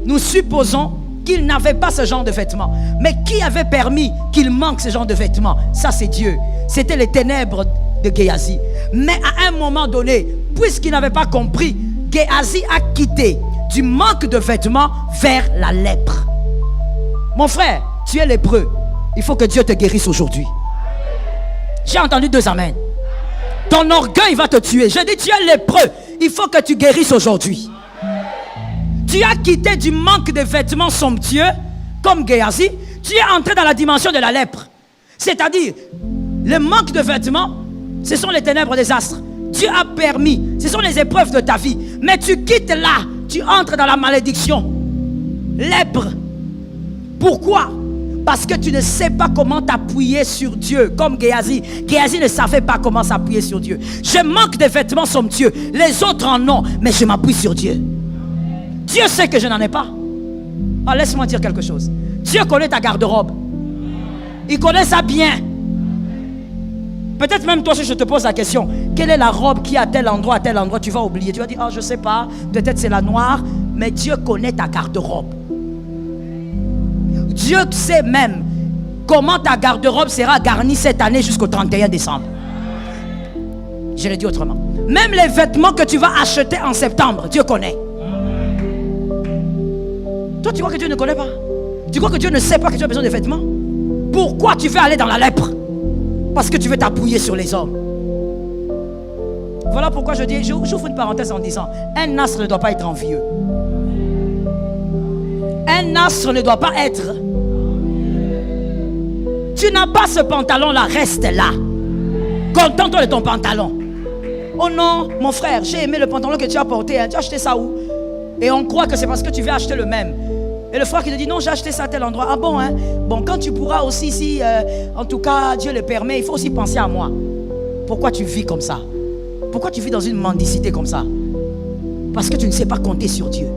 nous supposons qu'il n'avait pas ce genre de vêtements. Mais qui avait permis qu'il manque ce genre de vêtements? Ça, c'est Dieu. C'était les ténèbres de Géasi. Mais à un moment donné, puisqu'il n'avait pas compris, Géasi a quitté du manque de vêtements vers la lèpre. Mon frère, tu es lépreux. Il faut que Dieu te guérisse aujourd'hui. J'ai entendu 2 amens. Ton orgueil va te tuer. Je dis, tu es lépreux. Il faut que tu guérisses aujourd'hui. Tu as quitté du manque de vêtements somptueux, comme Géasi. Tu es entré dans la dimension de la lèpre. C'est-à-dire, le manque de vêtements, ce sont les ténèbres des astres. Dieu a permis. Ce sont les épreuves de ta vie. Mais tu quittes là. Tu entres dans la malédiction. Lèpre. Pourquoi? Parce que tu ne sais pas comment t'appuyer sur Dieu. Comme Géasi. Géasi ne savait pas comment s'appuyer sur Dieu. Je manque de vêtements somptueux. Les autres en ont. Mais je m'appuie sur Dieu. Dieu sait que je n'en ai pas. Ah, laisse-moi dire quelque chose. Dieu connaît ta garde-robe. Il connaît ça bien. Peut-être même toi, si je te pose la question, quelle est la robe qui est à tel endroit, tu vas oublier. Tu vas dire, oh, je ne sais pas, peut-être c'est la noire. Mais Dieu connaît ta garde-robe. Dieu sait même comment ta garde-robe sera garnie cette année jusqu'au 31 décembre. Je l'ai dit autrement. Même les vêtements que tu vas acheter en septembre, Dieu connaît. Toi, tu crois que Dieu ne connaît pas? Tu crois que Dieu ne sait pas que tu as besoin de vêtements? Pourquoi tu veux aller dans la lèpre? Parce que tu veux t'appuyer sur les hommes. Voilà pourquoi je dis, j'ouvre une parenthèse en disant, un astre ne doit pas être envieux. Un astre ne doit pas être. Tu n'as pas ce pantalon-là, reste là. Contente-toi de ton pantalon. Oh non, mon frère, j'ai aimé le pantalon que tu as porté. Hein. Tu as acheté ça où? Et on croit que c'est parce que tu veux acheter le même. Et le frère qui te dit, non, j'ai acheté ça à tel endroit. Ah bon, hein? Bon, quand tu pourras aussi, si en tout cas Dieu le permet, il faut aussi penser à moi. Pourquoi tu vis comme ça? Pourquoi tu vis dans une mendicité comme ça? Parce que tu ne sais pas compter sur Dieu.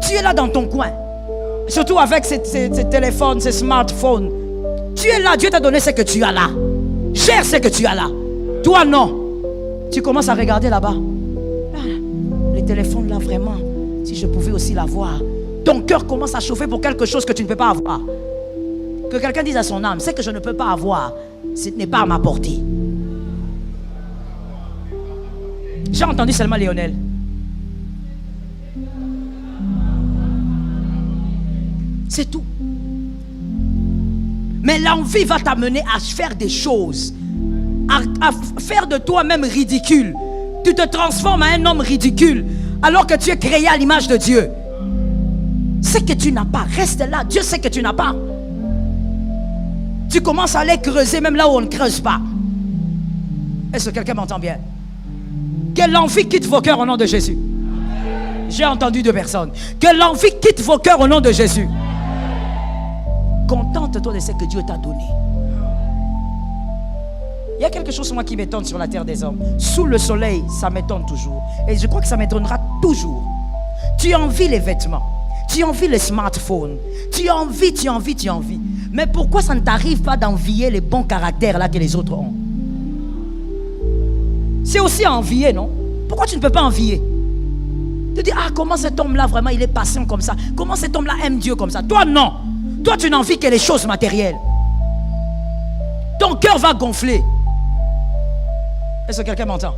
Tu es là dans ton coin. Surtout avec ces téléphones, ces smartphones. Tu es là, Dieu t'a donné ce que tu as là. Gère ce que tu as là. Toi non. Tu commences à regarder là-bas. Ah, les téléphones là vraiment, si je pouvais aussi l'avoir. Ton cœur commence à chauffer pour quelque chose que tu ne peux pas avoir. Que quelqu'un dise à son âme, ce que je ne peux pas avoir, ce n'est pas à ma portée. J'ai entendu seulement Lionel. C'est tout. Mais l'envie va t'amener à faire des choses, à faire de toi-même ridicule. Tu te transformes en un homme ridicule alors que tu es créé à l'image de Dieu. Ce que tu n'as pas, reste là. Dieu sait que tu n'as pas. Tu commences à aller creuser même là où on ne creuse pas. Est-ce que quelqu'un m'entend bien? Que l'envie quitte vos cœurs au nom de Jésus. J'ai entendu 2 personnes. Que l'envie quitte vos cœurs au nom de Jésus. Contente-toi de ce que Dieu t'a donné. Il Il y a quelque chose moi qui m'étonne sur la terre des hommes. Sous le soleil, ça m'étonne toujours. Et je crois que ça m'étonnera toujours. Tu envies les vêtements. Tu envies les smartphones. Tu envies. Mais pourquoi ça ne t'arrive pas d'envier les bons caractères là que les autres ont? C'est aussi à envier, non? Pourquoi tu ne peux pas envier? Tu te dis, ah, comment cet homme-là vraiment il est patient comme ça? Comment cet homme-là aime Dieu comme ça? Toi, non. Toi, tu n'envies que les choses matérielles. Ton cœur va gonfler. Est-ce que quelqu'un m'entend?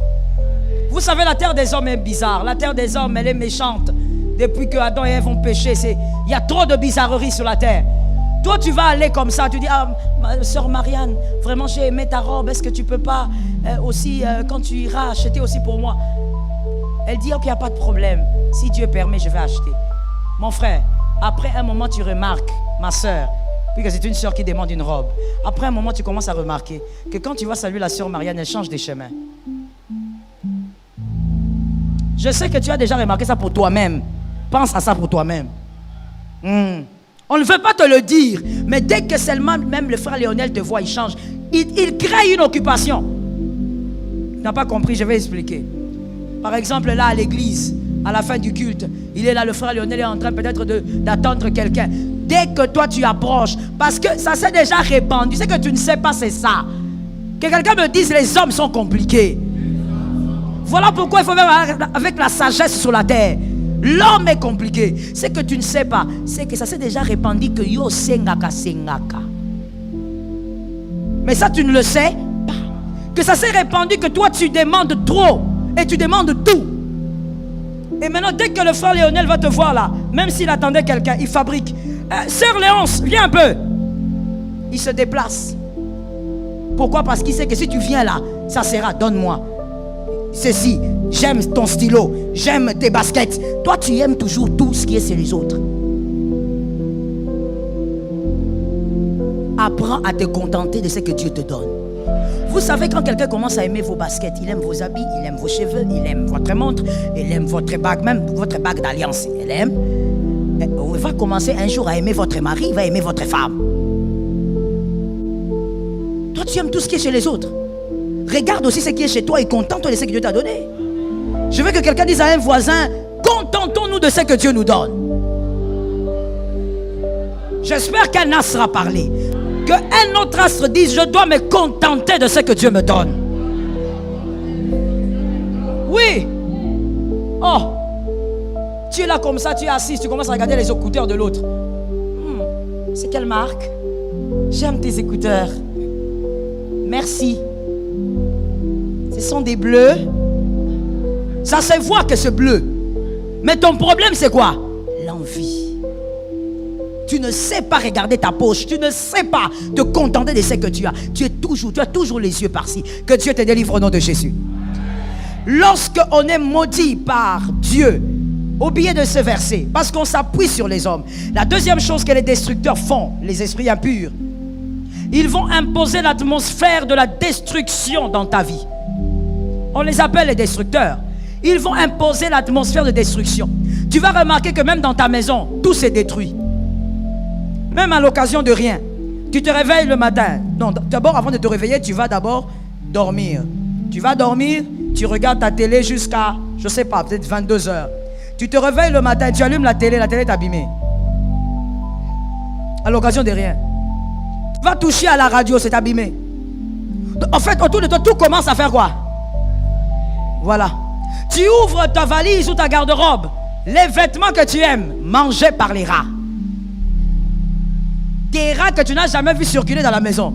Vous savez, la terre des hommes est bizarre. La terre des hommes, elle est méchante. Depuis que Adam et Ève ont péché, il y a trop de bizarreries sur la terre. Toi, tu vas aller comme ça. Tu dis, ah, sœur Marianne, vraiment, j'ai aimé ta robe. Est-ce que tu peux pas aussi, quand tu iras, acheter aussi pour moi? Elle dit, ok, il n'y a pas de problème. Si Dieu permet, je vais acheter. Mon frère, après un moment, tu remarques, ma sœur, puisque c'est une sœur qui demande une robe. Après un moment, tu commences à remarquer que quand tu vas saluer la sœur Marianne, elle change des chemins. Je sais que tu as déjà remarqué ça pour toi-même. Pense à ça pour toi-même. On ne veut pas te le dire, mais dès que seulement même le frère Lionel te voit, il change. Il crée une occupation. Tu n'as pas compris, je vais expliquer. Par exemple, là à l'église, à la fin du culte, il est là, le frère Lionel est en train peut-être d'attendre quelqu'un. Dès que toi tu approches, parce que ça s'est déjà répandu, c'est que tu ne sais pas, c'est ça. Que quelqu'un me dise, les hommes sont compliqués. Voilà pourquoi il faut vivre avec la sagesse sur la terre. L'homme est compliqué. C'est que tu ne sais pas, c'est que ça s'est déjà répandu que yo sengaka. Mais ça tu ne le sais pas. Que ça s'est répandu que toi tu demandes trop. Et tu demandes tout. Et maintenant, dès que le frère Lionel va te voir là, même s'il attendait quelqu'un, il fabrique. Sœur Léonce, viens un peu. Il se déplace. Pourquoi? Parce qu'il sait que si tu viens là, ça sera, donne-moi ceci. J'aime ton stylo, j'aime tes baskets. Toi, tu aimes toujours tout ce qui est chez les autres. Apprends à te contenter de ce que Dieu te donne. Vous savez, quand quelqu'un commence à aimer vos baskets, il aime vos habits, il aime vos cheveux, il aime votre montre, il aime votre bague, même votre bague d'alliance, il aime. Il va commencer un jour à aimer votre mari, il va aimer votre femme. Toi, tu aimes tout ce qui est chez les autres. Regarde aussi ce qui est chez toi et contente-toi de ce que Dieu t'a donné. Je veux que quelqu'un dise à un voisin, contentons-nous de ce que Dieu nous donne. J'espère qu'un astre sera parlé. Qu'un autre astre dise, je dois me contenter de ce que Dieu me donne. Oui. Oh. Tu es là comme ça, tu es assis, tu commences à regarder les écouteurs de l'autre. C'est quelle marque? J'aime tes écouteurs. Merci. Ce sont des bleus. Ça se voit que c'est bleu. Mais ton problème c'est quoi? L'envie. Tu ne sais pas regarder ta poche. Tu ne sais pas te contenter de ce que tu as. Tu as toujours les yeux par-ci. Que Dieu te délivre au nom de Jésus. Lorsque on est maudit par Dieu, oubliez de ce verset, parce qu'on s'appuie sur les hommes. La deuxième chose que les destructeurs font, les esprits impurs, ils vont imposer l'atmosphère de la destruction dans ta vie. On les appelle les destructeurs. Ils vont imposer l'atmosphère de destruction. Tu vas remarquer que même dans ta maison, tout s'est détruit. Même à l'occasion de rien. Tu te réveilles le matin. Non, d'abord, avant de te réveiller, tu vas d'abord dormir. Tu vas dormir, tu regardes ta télé jusqu'à, je sais pas, peut-être 22 heures. Tu te réveilles le matin, tu allumes la télé est abîmée. À l'occasion de rien. Tu vas toucher à la radio, c'est abîmé. En fait, autour de toi, tout commence à faire quoi? Voilà. Tu ouvres ta valise ou ta garde-robe. Les vêtements que tu aimes, mangés par les rats. Des rats que tu n'as jamais vu circuler dans la maison.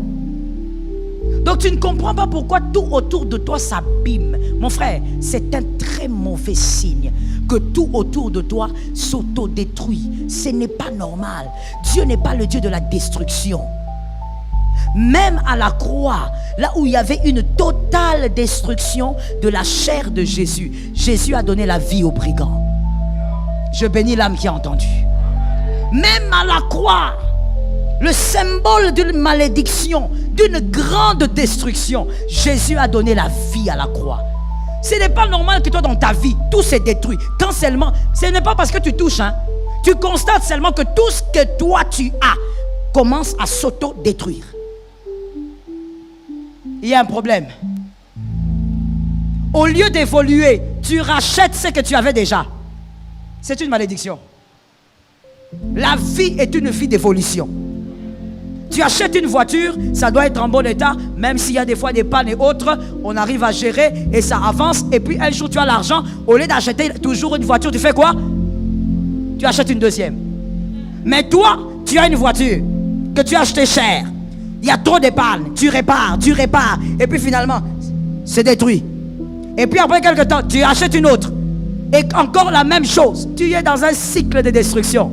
Donc tu ne comprends pas pourquoi tout autour de toi s'abîme. Mon frère, c'est un très mauvais signe que tout autour de toi s'autodétruit. Ce n'est pas normal. Dieu n'est pas le Dieu de la destruction. Même à la croix, là où il y avait une totale destruction de la chair de Jésus, Jésus a donné la vie aux brigands. Je bénis l'âme qui a entendu. Même à la croix, le symbole d'une malédiction, d'une grande destruction, Jésus a donné la vie à la croix. Ce n'est pas normal que toi dans ta vie, tout s'est détruit. Quand seulement, ce n'est pas parce que tu touches, hein. Tu constates seulement que tout ce que toi tu as commence à s'auto-détruire. il y a un problème. Au lieu d'évoluer, tu rachètes ce que tu avais déjà. C'est une malédiction. La vie est une vie d'évolution. Tu achètes une voiture, ça doit être en bon état, même s'il y a des fois des pannes et autres, on arrive à gérer et ça avance. Et puis un jour tu as l'argent, au lieu d'acheter toujours une voiture, tu fais quoi? Tu achètes une deuxième. Mais toi, tu as une voiture que tu as achetée cher. Il y a trop de pannes, tu répares, et puis finalement, c'est détruit. Et puis après quelques temps, tu achètes une autre. Et encore la même chose, tu es dans un cycle de destruction.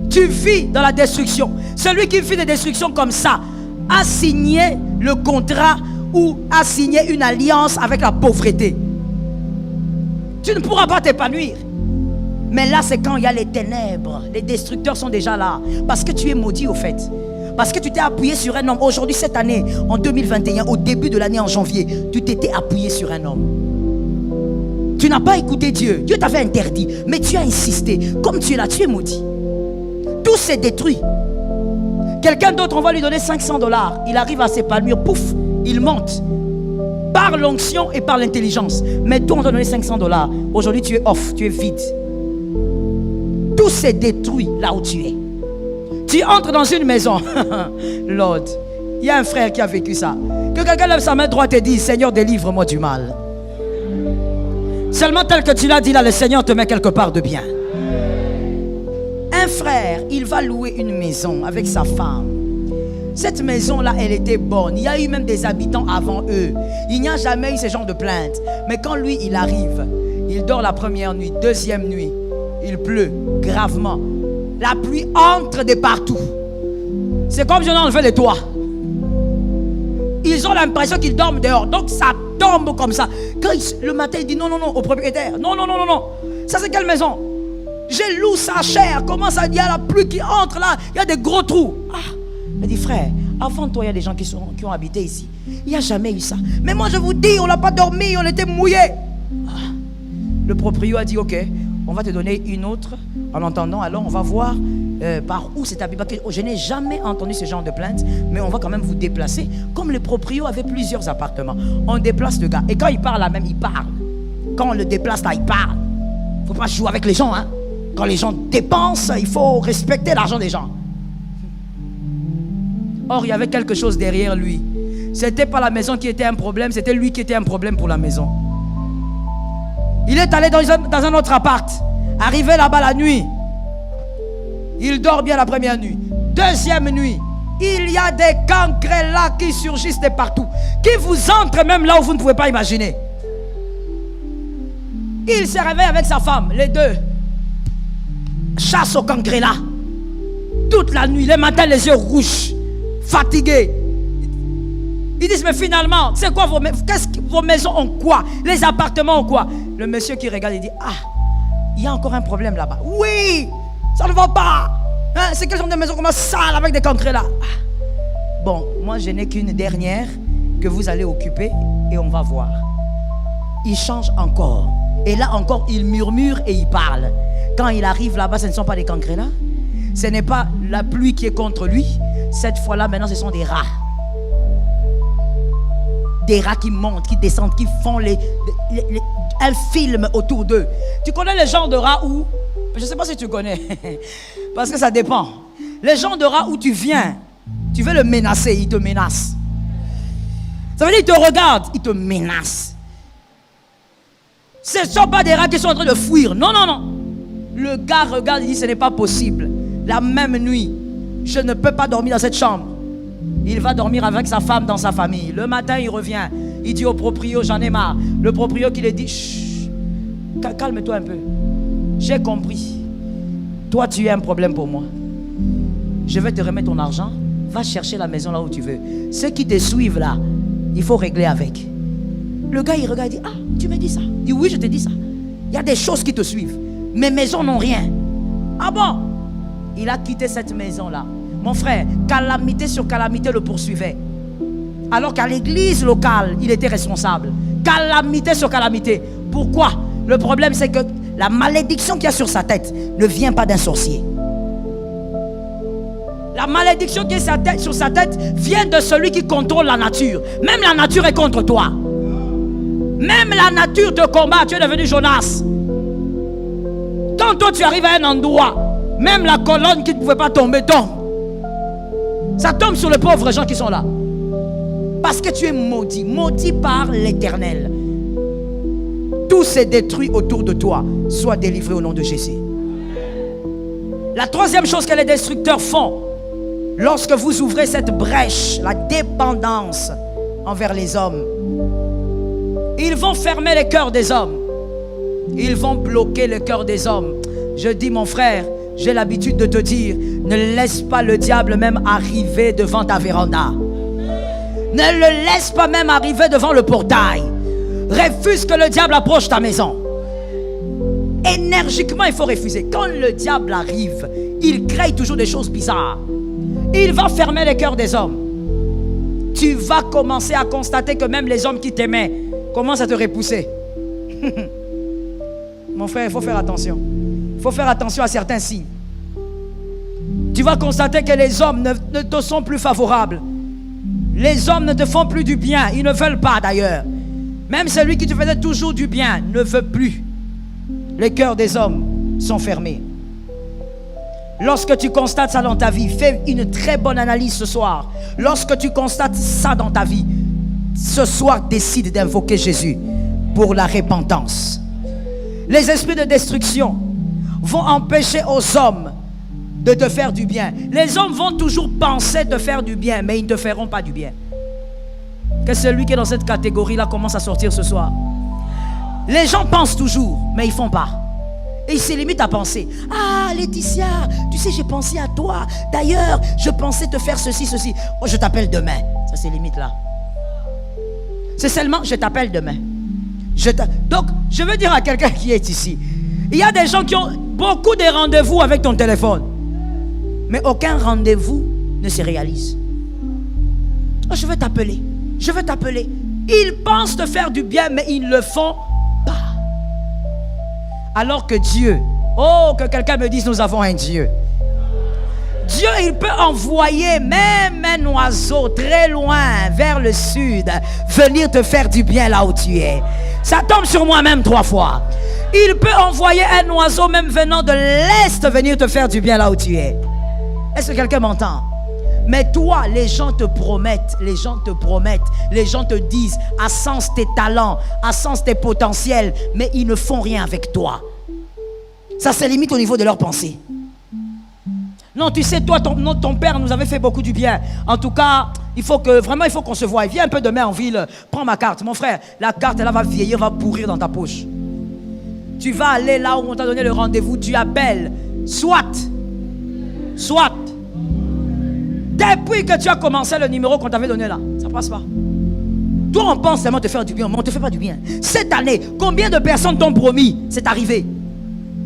Tu vis dans la destruction. Celui qui vit des destructions comme ça a signé le contrat ou a signé une alliance avec la pauvreté. Tu ne pourras pas t'épanouir. Mais là, c'est quand il y a les ténèbres. Les destructeurs sont déjà là. Parce que tu es maudit au fait. Parce que tu t'es appuyé sur un homme. Aujourd'hui, cette année, en 2021, au début de l'année en janvier, tu t'étais appuyé sur un homme. Tu n'as pas écouté Dieu. Dieu t'avait interdit. Mais tu as insisté. Comme tu es là, tu es maudit. Tout s'est détruit. Quelqu'un d'autre, on va lui donner $500. Il arrive à s'épanouir, pouf, il monte. Par l'onction et par l'intelligence. Mais toi, on t'a donné $500. Aujourd'hui, tu es off, tu es vide. Tout s'est détruit là où tu es. Tu entres dans une maison. Lord, il y a un frère qui a vécu ça. Que quelqu'un lève sa main droite et dise, Seigneur, délivre-moi du mal. Seulement tel que tu l'as dit là, le Seigneur te met quelque part de bien. Un frère, il va louer une maison avec sa femme. Cette maison-là, elle était bonne. Il y a eu même des habitants avant eux. Il n'y a jamais eu ce genre de plainte. Mais quand lui, il arrive, il dort la première nuit, deuxième nuit, il pleut gravement. La pluie entre de partout. C'est comme si on a enlevé les toits. Ils ont l'impression qu'ils dorment dehors. Donc ça tombe comme ça. Quand le matin, il dit non, non, non, au propriétaire. Non, non, non, non, non. Ça, c'est quelle maison? J'ai loué ça cher. Comment ça? Il y a la pluie qui entre là. Il y a des gros trous. Ah, il dit, frère, avant toi, il y a des gens qui ont habité ici. Il n'y a jamais eu ça. Mais moi, je vous dis, on n'a pas dormi, on était mouillés. Ah. Le proprio a dit, ok, on va te donner une autre. En entendant, alors on va voir par où c'est habité. Je n'ai jamais entendu ce genre de plainte, mais on va quand même vous déplacer. Comme le proprio avait plusieurs appartements, on déplace le gars. Et quand il parle là même, il parle. Quand on le déplace là, il parle. Il ne faut pas jouer avec les gens, hein. Quand les gens dépensent, il faut respecter l'argent des gens. Or, il y avait quelque chose derrière lui. C'était pas la maison qui était un problème, c'était lui qui était un problème pour la maison. Il est allé dans un autre appart. Arrivé là-bas la nuit. Il dort bien la première nuit. Deuxième nuit. Il y a des cancres là qui surgissent de partout. Qui vous entrent même là où vous ne pouvez pas imaginer. Il se réveille avec sa femme, les deux. Chasse au cancre là. Toute la nuit, les matins, les yeux rouges. Fatigués. Ils disent, mais finalement, c'est quoi vos maisons ont quoi? Les appartements ont quoi? Le monsieur qui regarde, il dit, ah, il y a encore un problème là-bas. Oui, ça ne va pas. Hein, c'est quelle genre de maison comme ça, avec des cancres là? Ah. Bon, moi je n'ai qu'une dernière que vous allez occuper et on va voir. Il change encore. Et là encore, il murmure et il parle. Quand il arrive là-bas, ce ne sont pas des cancres là. Ce n'est pas la pluie qui est contre lui. Cette fois-là, maintenant, ce sont des rats. Des rats qui montent, qui descendent, qui font un film autour d'eux. Tu connais les genres de rats où... Je ne sais pas si tu connais. Parce que ça dépend. Les genres de rats où tu viens, tu veux le menacer, il te menace. Ça veut dire qu'il te regarde, il te menace. Ce ne sont pas des rats qui sont en train de fuir. Non, non, non. Le gars regarde, il dit, ce n'est pas possible. La même nuit, je ne peux pas dormir dans cette chambre. Il va dormir avec sa femme dans sa famille. Le matin, il revient. Il dit au proprio, j'en ai marre. Le proprio qui lui dit, chut, calme-toi un peu. J'ai compris. Toi, tu es un problème pour moi. Je vais te remettre ton argent. Va chercher la maison là où tu veux. Ceux qui te suivent là, il faut régler avec. Le gars, il regarde, il dit, ah, tu me dis ça? Il dit, oui, je te dis ça. Il y a des choses qui te suivent. Mes maisons n'ont rien. Ah bon? Il a quitté cette maison-là. Mon frère, calamité sur calamité le poursuivait. Alors qu'à l'église locale, il était responsable. Calamité sur calamité. Pourquoi? Le problème, c'est que la malédiction qu'il y a sur sa tête ne vient pas d'un sorcier. La malédiction qui est sur sa tête vient de celui qui contrôle la nature. Même la nature est contre toi. Même la nature te combat. Tu es devenu Jonas. Quand toi tu arrives à un endroit, même la colonne qui ne pouvait pas tomber tombe. Ça tombe sur les pauvres gens qui sont là. Parce que tu es maudit. Maudit par l'Éternel. Tout s'est détruit autour de toi. Sois délivré au nom de Jésus. La troisième chose que les destructeurs font, lorsque vous ouvrez cette brèche, la dépendance envers les hommes, ils vont fermer les cœurs des hommes. Ils vont bloquer le cœur des hommes. Je dis, mon frère, j'ai l'habitude de te dire, ne laisse pas le diable même arriver devant ta véranda. Ne le laisse pas même arriver devant le portail. Refuse que le diable approche ta maison. Énergiquement, il faut refuser. Quand le diable arrive, il crée toujours des choses bizarres. Il va fermer les cœurs des hommes. Tu vas commencer à constater que même les hommes qui t'aimaient commencent à te repousser. Mon frère, il faut faire attention. Il faut faire attention à certains signes. Tu vas constater que les hommes ne te sont plus favorables. Les hommes ne te font plus du bien. Ils ne veulent pas d'ailleurs. Même celui qui te faisait toujours du bien ne veut plus. Les cœurs des hommes sont fermés. Lorsque tu constates ça dans ta vie, fais une très bonne analyse ce soir. Lorsque tu constates ça dans ta vie, ce soir décide d'invoquer Jésus pour la repentance. Les esprits de destruction vont empêcher aux hommes de te faire du bien. Les hommes vont toujours penser te faire du bien, mais ils ne te feront pas du bien. Que celui qui est dans cette catégorie-là commence à sortir ce soir. Les gens pensent toujours, mais ils ne font pas. Et ils se limitent à penser. Ah, Laetitia, tu sais, j'ai pensé à toi. D'ailleurs, je pensais te faire ceci, ceci. Oh, je t'appelle demain. Ça, c'est limite là. C'est seulement, je t'appelle demain. Donc, je veux dire à quelqu'un qui est ici, il y a des gens qui ont beaucoup de rendez-vous avec ton téléphone. Mais aucun rendez-vous ne se réalise. Oh, je veux t'appeler. Je veux t'appeler. Ils pensent te faire du bien, mais ils ne le font pas. Alors que Dieu, oh, que quelqu'un me dise, nous avons un Dieu. Dieu, il peut envoyer même un oiseau très loin vers le sud, venir te faire du bien là où tu es. Ça tombe sur moi-même 3 fois. Il peut envoyer un oiseau même venant de l'est venir te faire du bien là où tu es. Est-ce que quelqu'un m'entend? Mais toi, les gens te promettent, les gens te disent, à sens tes talents, à sens tes potentiels, mais ils ne font rien avec toi. Ça se limite au niveau de leurs pensées. Non, tu sais, toi, ton père nous avait fait beaucoup du bien. En tout cas, il faut qu'on se voie. Viens un peu demain en ville, prends ma carte. Mon frère, la carte, elle va vieillir, va pourrir dans ta poche. Tu vas aller là où on t'a donné le rendez-vous, tu appelles. Soit. Depuis que tu as commencé le numéro qu'on t'avait donné là, ça passe pas. Toi, on pense seulement te faire du bien, mais on ne te fait pas du bien. Cette année, combien de personnes t'ont promis? C'est arrivé.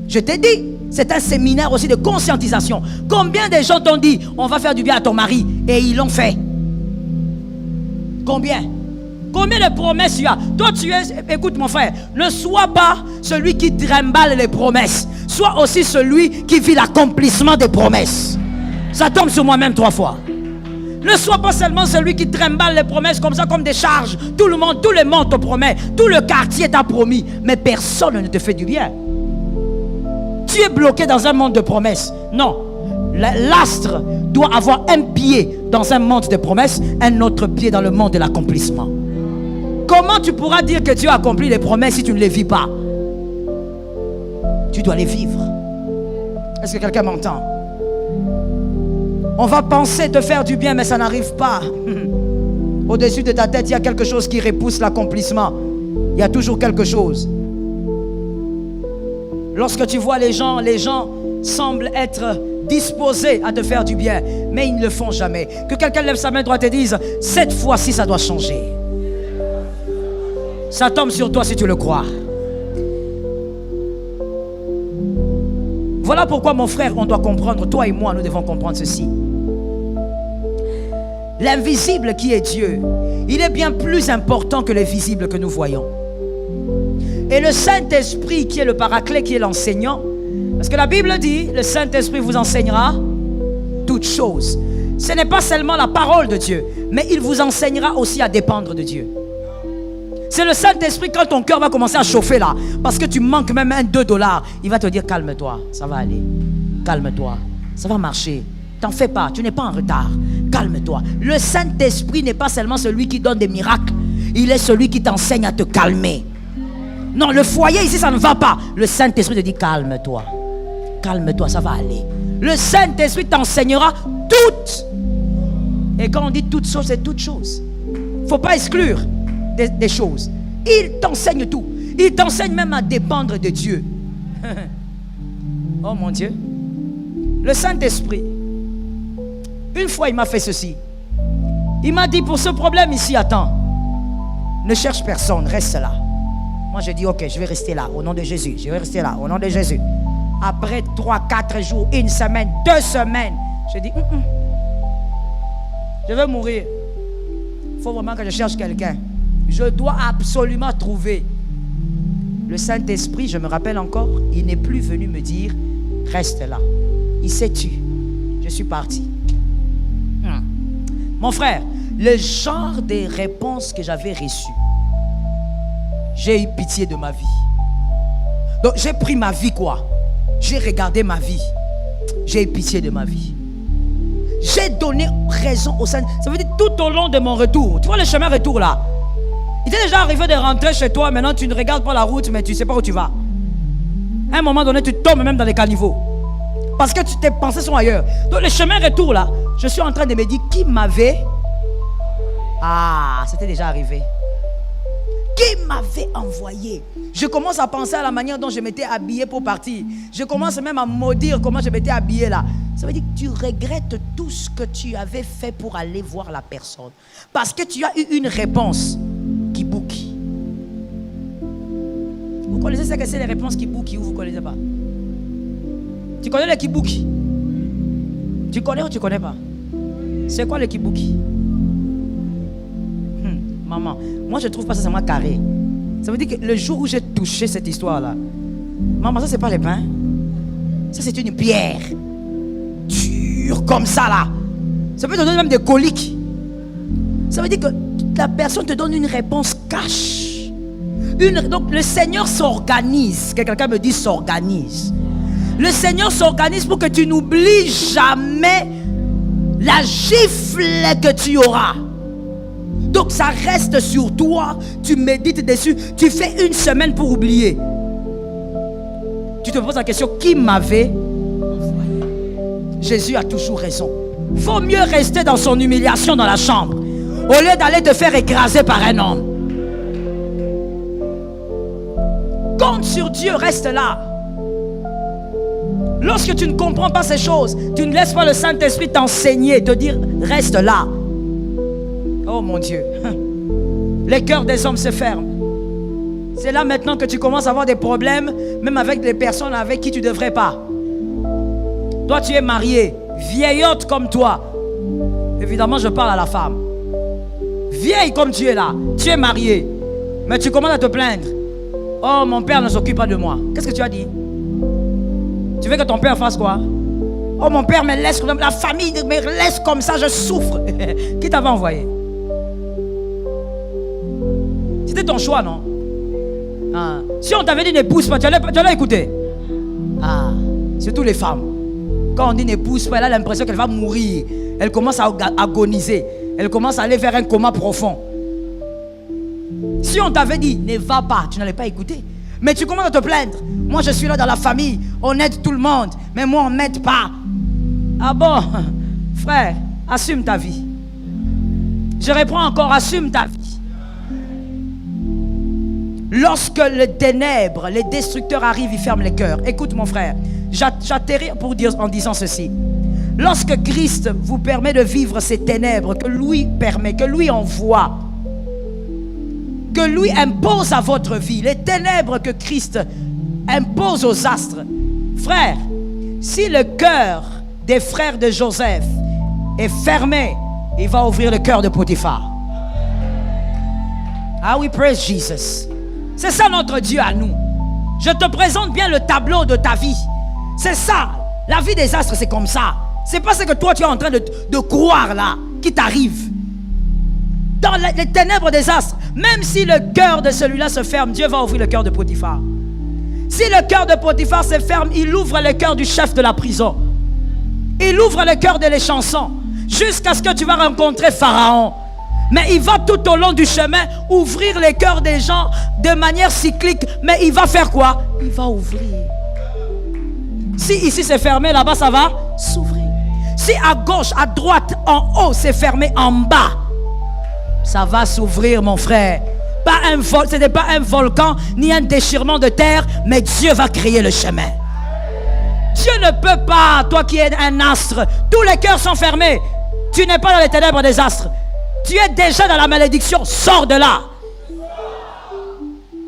Je t'ai dit, c'est un séminaire aussi de conscientisation. Combien de gens t'ont dit, on va faire du bien à ton mari, et ils l'ont fait? Combien de promesses tu as? Toi, écoute mon frère, ne sois pas celui qui trimballe les promesses. Sois aussi celui qui vit l'accomplissement des promesses. Ça tombe sur moi-même 3 fois. Ne sois pas seulement celui qui trimballe les promesses comme ça, comme des charges. Tout le monde te promet. Tout le quartier t'a promis. Mais personne ne te fait du bien. Tu es bloqué dans un monde de promesses. Non. L'astre doit avoir un pied dans un monde de promesses, un autre pied dans le monde de l'accomplissement. Comment tu pourras dire que Dieu a accompli les promesses si tu ne les vis pas? Tu dois les vivre. Est-ce que quelqu'un m'entend? On va penser te faire du bien, mais ça n'arrive pas. Au-dessus de ta tête, il y a quelque chose qui repousse l'accomplissement. Il y a toujours quelque chose. Lorsque tu vois les gens semblent être disposés à te faire du bien, mais ils ne le font jamais. Que quelqu'un lève sa main droite et dise, cette fois-ci, ça doit changer. Ça tombe sur toi si tu le crois. Voilà pourquoi, mon frère, on doit comprendre, toi et moi, nous devons comprendre ceci. L'invisible qui est Dieu, il est bien plus important que le visible que nous voyons. Et le Saint-Esprit qui est le paraclet, qui est l'enseignant, parce que la Bible dit, le Saint-Esprit vous enseignera tout. toutes choses. Ce n'est pas seulement la parole de Dieu, mais il vous enseignera aussi à dépendre de Dieu. C'est le Saint-Esprit, quand ton cœur va commencer à chauffer là, parce que tu manques même $2, il va te dire calme-toi, ça va aller. Calme-toi, ça va marcher. T'en fais pas, tu n'es pas en retard. Calme-toi. Le Saint-Esprit n'est pas seulement celui qui donne des miracles, il est celui qui t'enseigne à te calmer. Non, le foyer ici, ça ne va pas. Le Saint-Esprit te dit calme-toi. Calme-toi, ça va aller. Le Saint-Esprit t'enseignera toutes. Et quand on dit toutes choses, c'est toutes choses. Il ne faut pas exclure des choses. Il t'enseigne tout. Il t'enseigne même à dépendre de Dieu. Oh mon Dieu. Le Saint-Esprit, une fois il m'a fait ceci. Il m'a dit, pour ce problème ici, attends, ne cherche personne, reste là. Moi j'ai dit ok, je vais rester là au nom de Jésus. Je vais rester là au nom de Jésus. Après 3, 4 jours, 1 semaine, 2 semaines, j'ai dit je vais mourir. Il faut vraiment que je cherche quelqu'un. Je dois absolument trouver. Le Saint-Esprit, je me rappelle encore, il n'est plus venu me dire reste là. Il s'est tué. Je suis parti. Mon frère, le genre de réponses que j'avais reçues, j'ai eu pitié de ma vie. Donc j'ai pris ma vie quoi. J'ai regardé ma vie. J'ai eu pitié de ma vie. J'ai donné raison au Saint. Ça veut dire tout au long de mon retour. Tu vois le chemin retour là. Il t'est déjà arrivé de rentrer chez toi. Maintenant tu ne regardes pas la route, mais tu ne sais pas où tu vas. À un moment donné, tu tombes même dans les caniveaux. Parce que tes pensées sont ailleurs. Donc le chemin retour là, je suis en train de me dire qui m'avait. Ah, c'était déjà arrivé. Qui m'avait envoyé? Je commence à penser à la manière dont je m'étais habillé pour partir. Je commence même à maudire comment je m'étais habillé là. Ça veut dire que tu regrettes tout ce que tu avais fait pour aller voir la personne. Parce que tu as eu une réponse qui boucle. Vous connaissez ce que c'est les réponses qui boucle ou vous ne connaissez pas? Tu connais le kibuki? Tu connais ou tu ne connais pas? C'est quoi le kibuki? Maman, moi je ne trouve pas ça seulement carré. Ça veut dire que le jour où j'ai touché cette histoire-là, maman, ça c'est pas les pains. Ça c'est une pierre. Dure comme ça là. Ça peut te donner même des coliques. Ça veut dire que la personne te donne une réponse cash. Donc le Seigneur s'organise. Que quelqu'un me dise s'organise. Le Seigneur s'organise pour que tu n'oublies jamais la gifle que tu auras. Donc ça reste sur toi, tu médites dessus, tu fais 1 semaine pour oublier. Tu te poses la question, qui m'avait envoyé? Jésus a toujours raison. Il faut mieux rester dans son humiliation dans la chambre, au lieu d'aller te faire écraser par un homme. Compte sur Dieu, reste là. Lorsque tu ne comprends pas ces choses, tu ne laisses pas le Saint-Esprit t'enseigner, te dire, reste là. Oh mon Dieu, les cœurs des hommes se ferment. C'est là maintenant que tu commences à avoir des problèmes, même avec des personnes avec qui tu ne devrais pas. Toi tu es marié, vieillotte comme toi. Évidemment je parle à la femme. Vieille comme tu es là, tu es marié, mais tu commences à te plaindre. Oh mon père ne s'occupe pas de moi. Qu'est-ce que tu as dit? Tu veux que ton père fasse quoi? Oh mon père me laisse, la famille me laisse comme ça, je souffre. Qui t'avait envoyé? C'était ton choix, non? Ah. Si on t'avait dit n'épouse pas, tu allais écouter. Ah, surtout les femmes. Quand on dit n'épouse pas, elle a l'impression qu'elle va mourir. Elle commence à agoniser. Elle commence à aller vers un coma profond. Si on t'avait dit ne va pas, tu n'allais pas écouter. Mais tu commences à te plaindre. Moi je suis là dans la famille, on aide tout le monde, mais moi on ne m'aide pas. Ah bon? Frère, assume ta vie. Je reprends encore, assume ta vie. Lorsque les ténèbres, les destructeurs arrivent, ils ferment les cœurs. Écoute mon frère, j'atterris en disant ceci. Lorsque Christ vous permet de vivre ces ténèbres, que lui permet, que lui envoie, que lui impose à votre vie, les ténèbres que Christ impose aux astres. Frère, si le cœur des frères de Joseph est fermé, il va ouvrir le cœur de Potiphar. Ah oui, praise Jesus. C'est ça notre Dieu à nous. Je te présente bien le tableau de ta vie. C'est ça. La vie des astres, c'est comme ça. C'est pas ce que toi tu es en train de croire là qui t'arrive. Dans les ténèbres des astres, même si le cœur de celui-là se ferme, Dieu va ouvrir le cœur de Potiphar. Si le cœur de Potiphar se ferme, il ouvre le cœur du chef de la prison. Il ouvre le cœur de l'échanson jusqu'à ce que tu vas rencontrer Pharaon. Mais il va tout au long du chemin ouvrir les cœurs des gens de manière cyclique. Mais il va faire quoi? Il va ouvrir. Si ici c'est fermé, là-bas ça va s'ouvrir. Si à gauche, à droite, en haut c'est fermé, en bas ça va s'ouvrir, mon frère. Ce n'est pas un volcan ni un déchirement de terre, mais Dieu va créer le chemin. Dieu ne peut pas, toi qui es un astre, tous les cœurs sont fermés. Tu n'es pas dans les ténèbres des astres. Tu es déjà dans la malédiction, sors de là.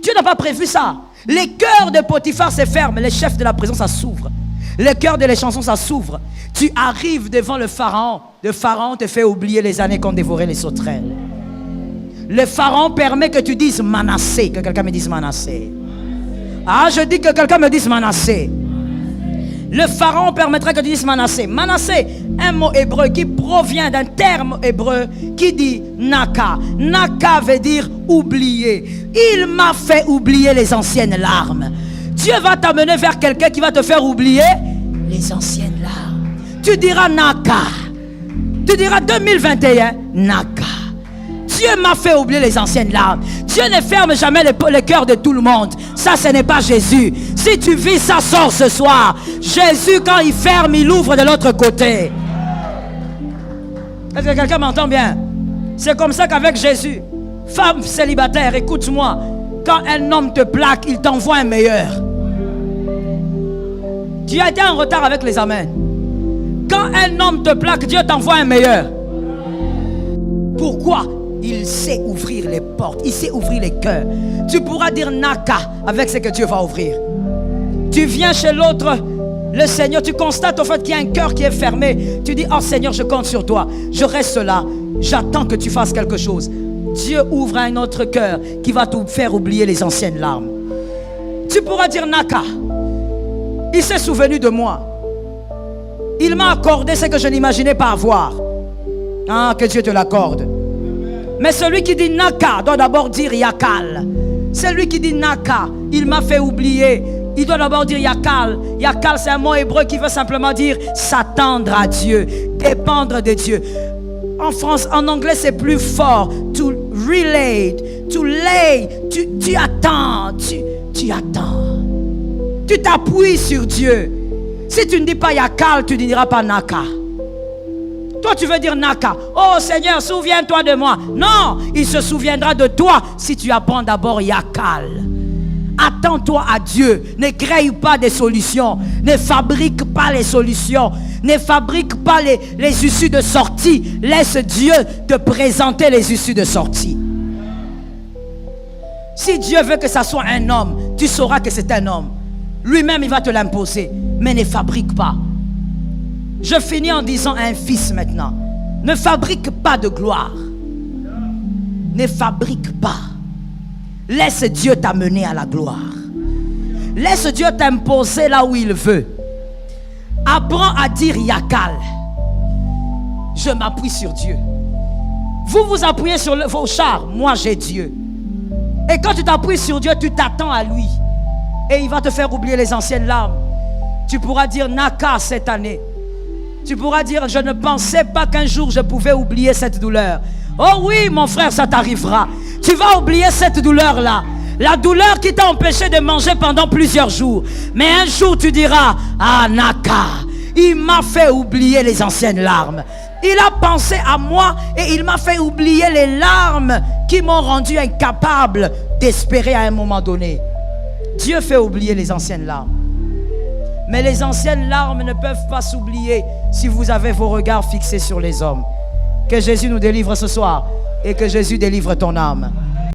Dieu n'a pas prévu ça. Les cœurs de Potiphar se ferment, les chefs de la prison, ça s'ouvre. Le cœur de les chansons, ça s'ouvre. Tu arrives devant le Pharaon. Le Pharaon te fait oublier les années qu'ont dévoré les sauterelles. Le Pharaon permet que tu dises Manassé. Que quelqu'un me dise Manassé. Ah, je dis que quelqu'un me dise Manassé. Le Pharaon permettra que tu dises Manassé. Manassé, un mot hébreu qui provient d'un terme hébreu qui dit Naka. Naka veut dire oublier. Il m'a fait oublier les anciennes larmes. Dieu va t'amener vers quelqu'un qui va te faire oublier les anciennes larmes. Tu diras Naka. Tu diras 2021 Naka. Dieu m'a fait oublier les anciennes larmes. Dieu ne ferme jamais le cœur de tout le monde. Ça, ce n'est pas Jésus. Si tu vis ça, sort ce soir. Jésus, quand il ferme, il ouvre de l'autre côté. Est-ce que quelqu'un m'entend bien? C'est comme ça qu'avec Jésus, femme célibataire, écoute-moi. Quand un homme te plaque, il t'envoie un meilleur. Tu as été en retard avec les amens. Quand un homme te plaque, Dieu t'envoie un meilleur. Pourquoi? Il sait ouvrir les portes, il sait ouvrir les cœurs. Tu pourras dire Naka avec ce que Dieu va ouvrir. Tu viens chez l'autre, le Seigneur, tu constates au fait qu'il y a un cœur qui est fermé. Tu dis, oh Seigneur, je compte sur toi. Je reste là, j'attends que tu fasses quelque chose. Dieu ouvre un autre cœur qui va te faire oublier les anciennes larmes. Tu pourras dire Naka. Il s'est souvenu de moi. Il m'a accordé ce que je n'imaginais pas avoir. Ah, que Dieu te l'accorde. Mais celui qui dit Naka doit d'abord dire Yakal. Celui qui dit Naka, il m'a fait oublier. Il doit d'abord dire Yakal. Yakal, c'est un mot hébreu qui veut simplement dire s'attendre à Dieu, dépendre de Dieu. En France, en anglais, c'est plus fort. To relate, to lay. Tu attends, tu attends. Tu t'appuies sur Dieu. Si tu ne dis pas Yakal, tu ne diras pas Naka. Toi, tu veux dire Naka. Oh Seigneur, souviens-toi de moi. Non, il se souviendra de toi si tu apprends d'abord Yakal. Attends-toi à Dieu. Ne crée pas des solutions. Ne fabrique pas les solutions. Ne fabrique pas les issues de sortie. Laisse Dieu te présenter les issues de sortie. Si Dieu veut que ça soit un homme, tu sauras que c'est un homme. Lui-même, il va te l'imposer. Mais ne fabrique pas. Je finis en disant à un fils maintenant, ne fabrique pas de gloire. Ne fabrique pas. Laisse Dieu t'amener à la gloire. Laisse Dieu t'imposer là où il veut. Apprends à dire Yakal. Je m'appuie sur Dieu. Vous vous appuyez sur vos chars. Moi j'ai Dieu. Et quand tu t'appuies sur Dieu, tu t'attends à lui. Et il va te faire oublier les anciennes larmes. Tu pourras dire Naka cette année. Tu pourras dire, je ne pensais pas qu'un jour je pouvais oublier cette douleur. Oh oui, mon frère, ça t'arrivera. Tu vas oublier cette douleur-là. La douleur qui t'a empêché de manger pendant plusieurs jours. Mais un jour, tu diras, ah, Naka, il m'a fait oublier les anciennes larmes. Il a pensé à moi et il m'a fait oublier les larmes qui m'ont rendu incapable d'espérer à un moment donné. Dieu fait oublier les anciennes larmes. Mais les anciennes larmes ne peuvent pas s'oublier si vous avez vos regards fixés sur les hommes. Que Jésus nous délivre ce soir et que Jésus délivre ton âme.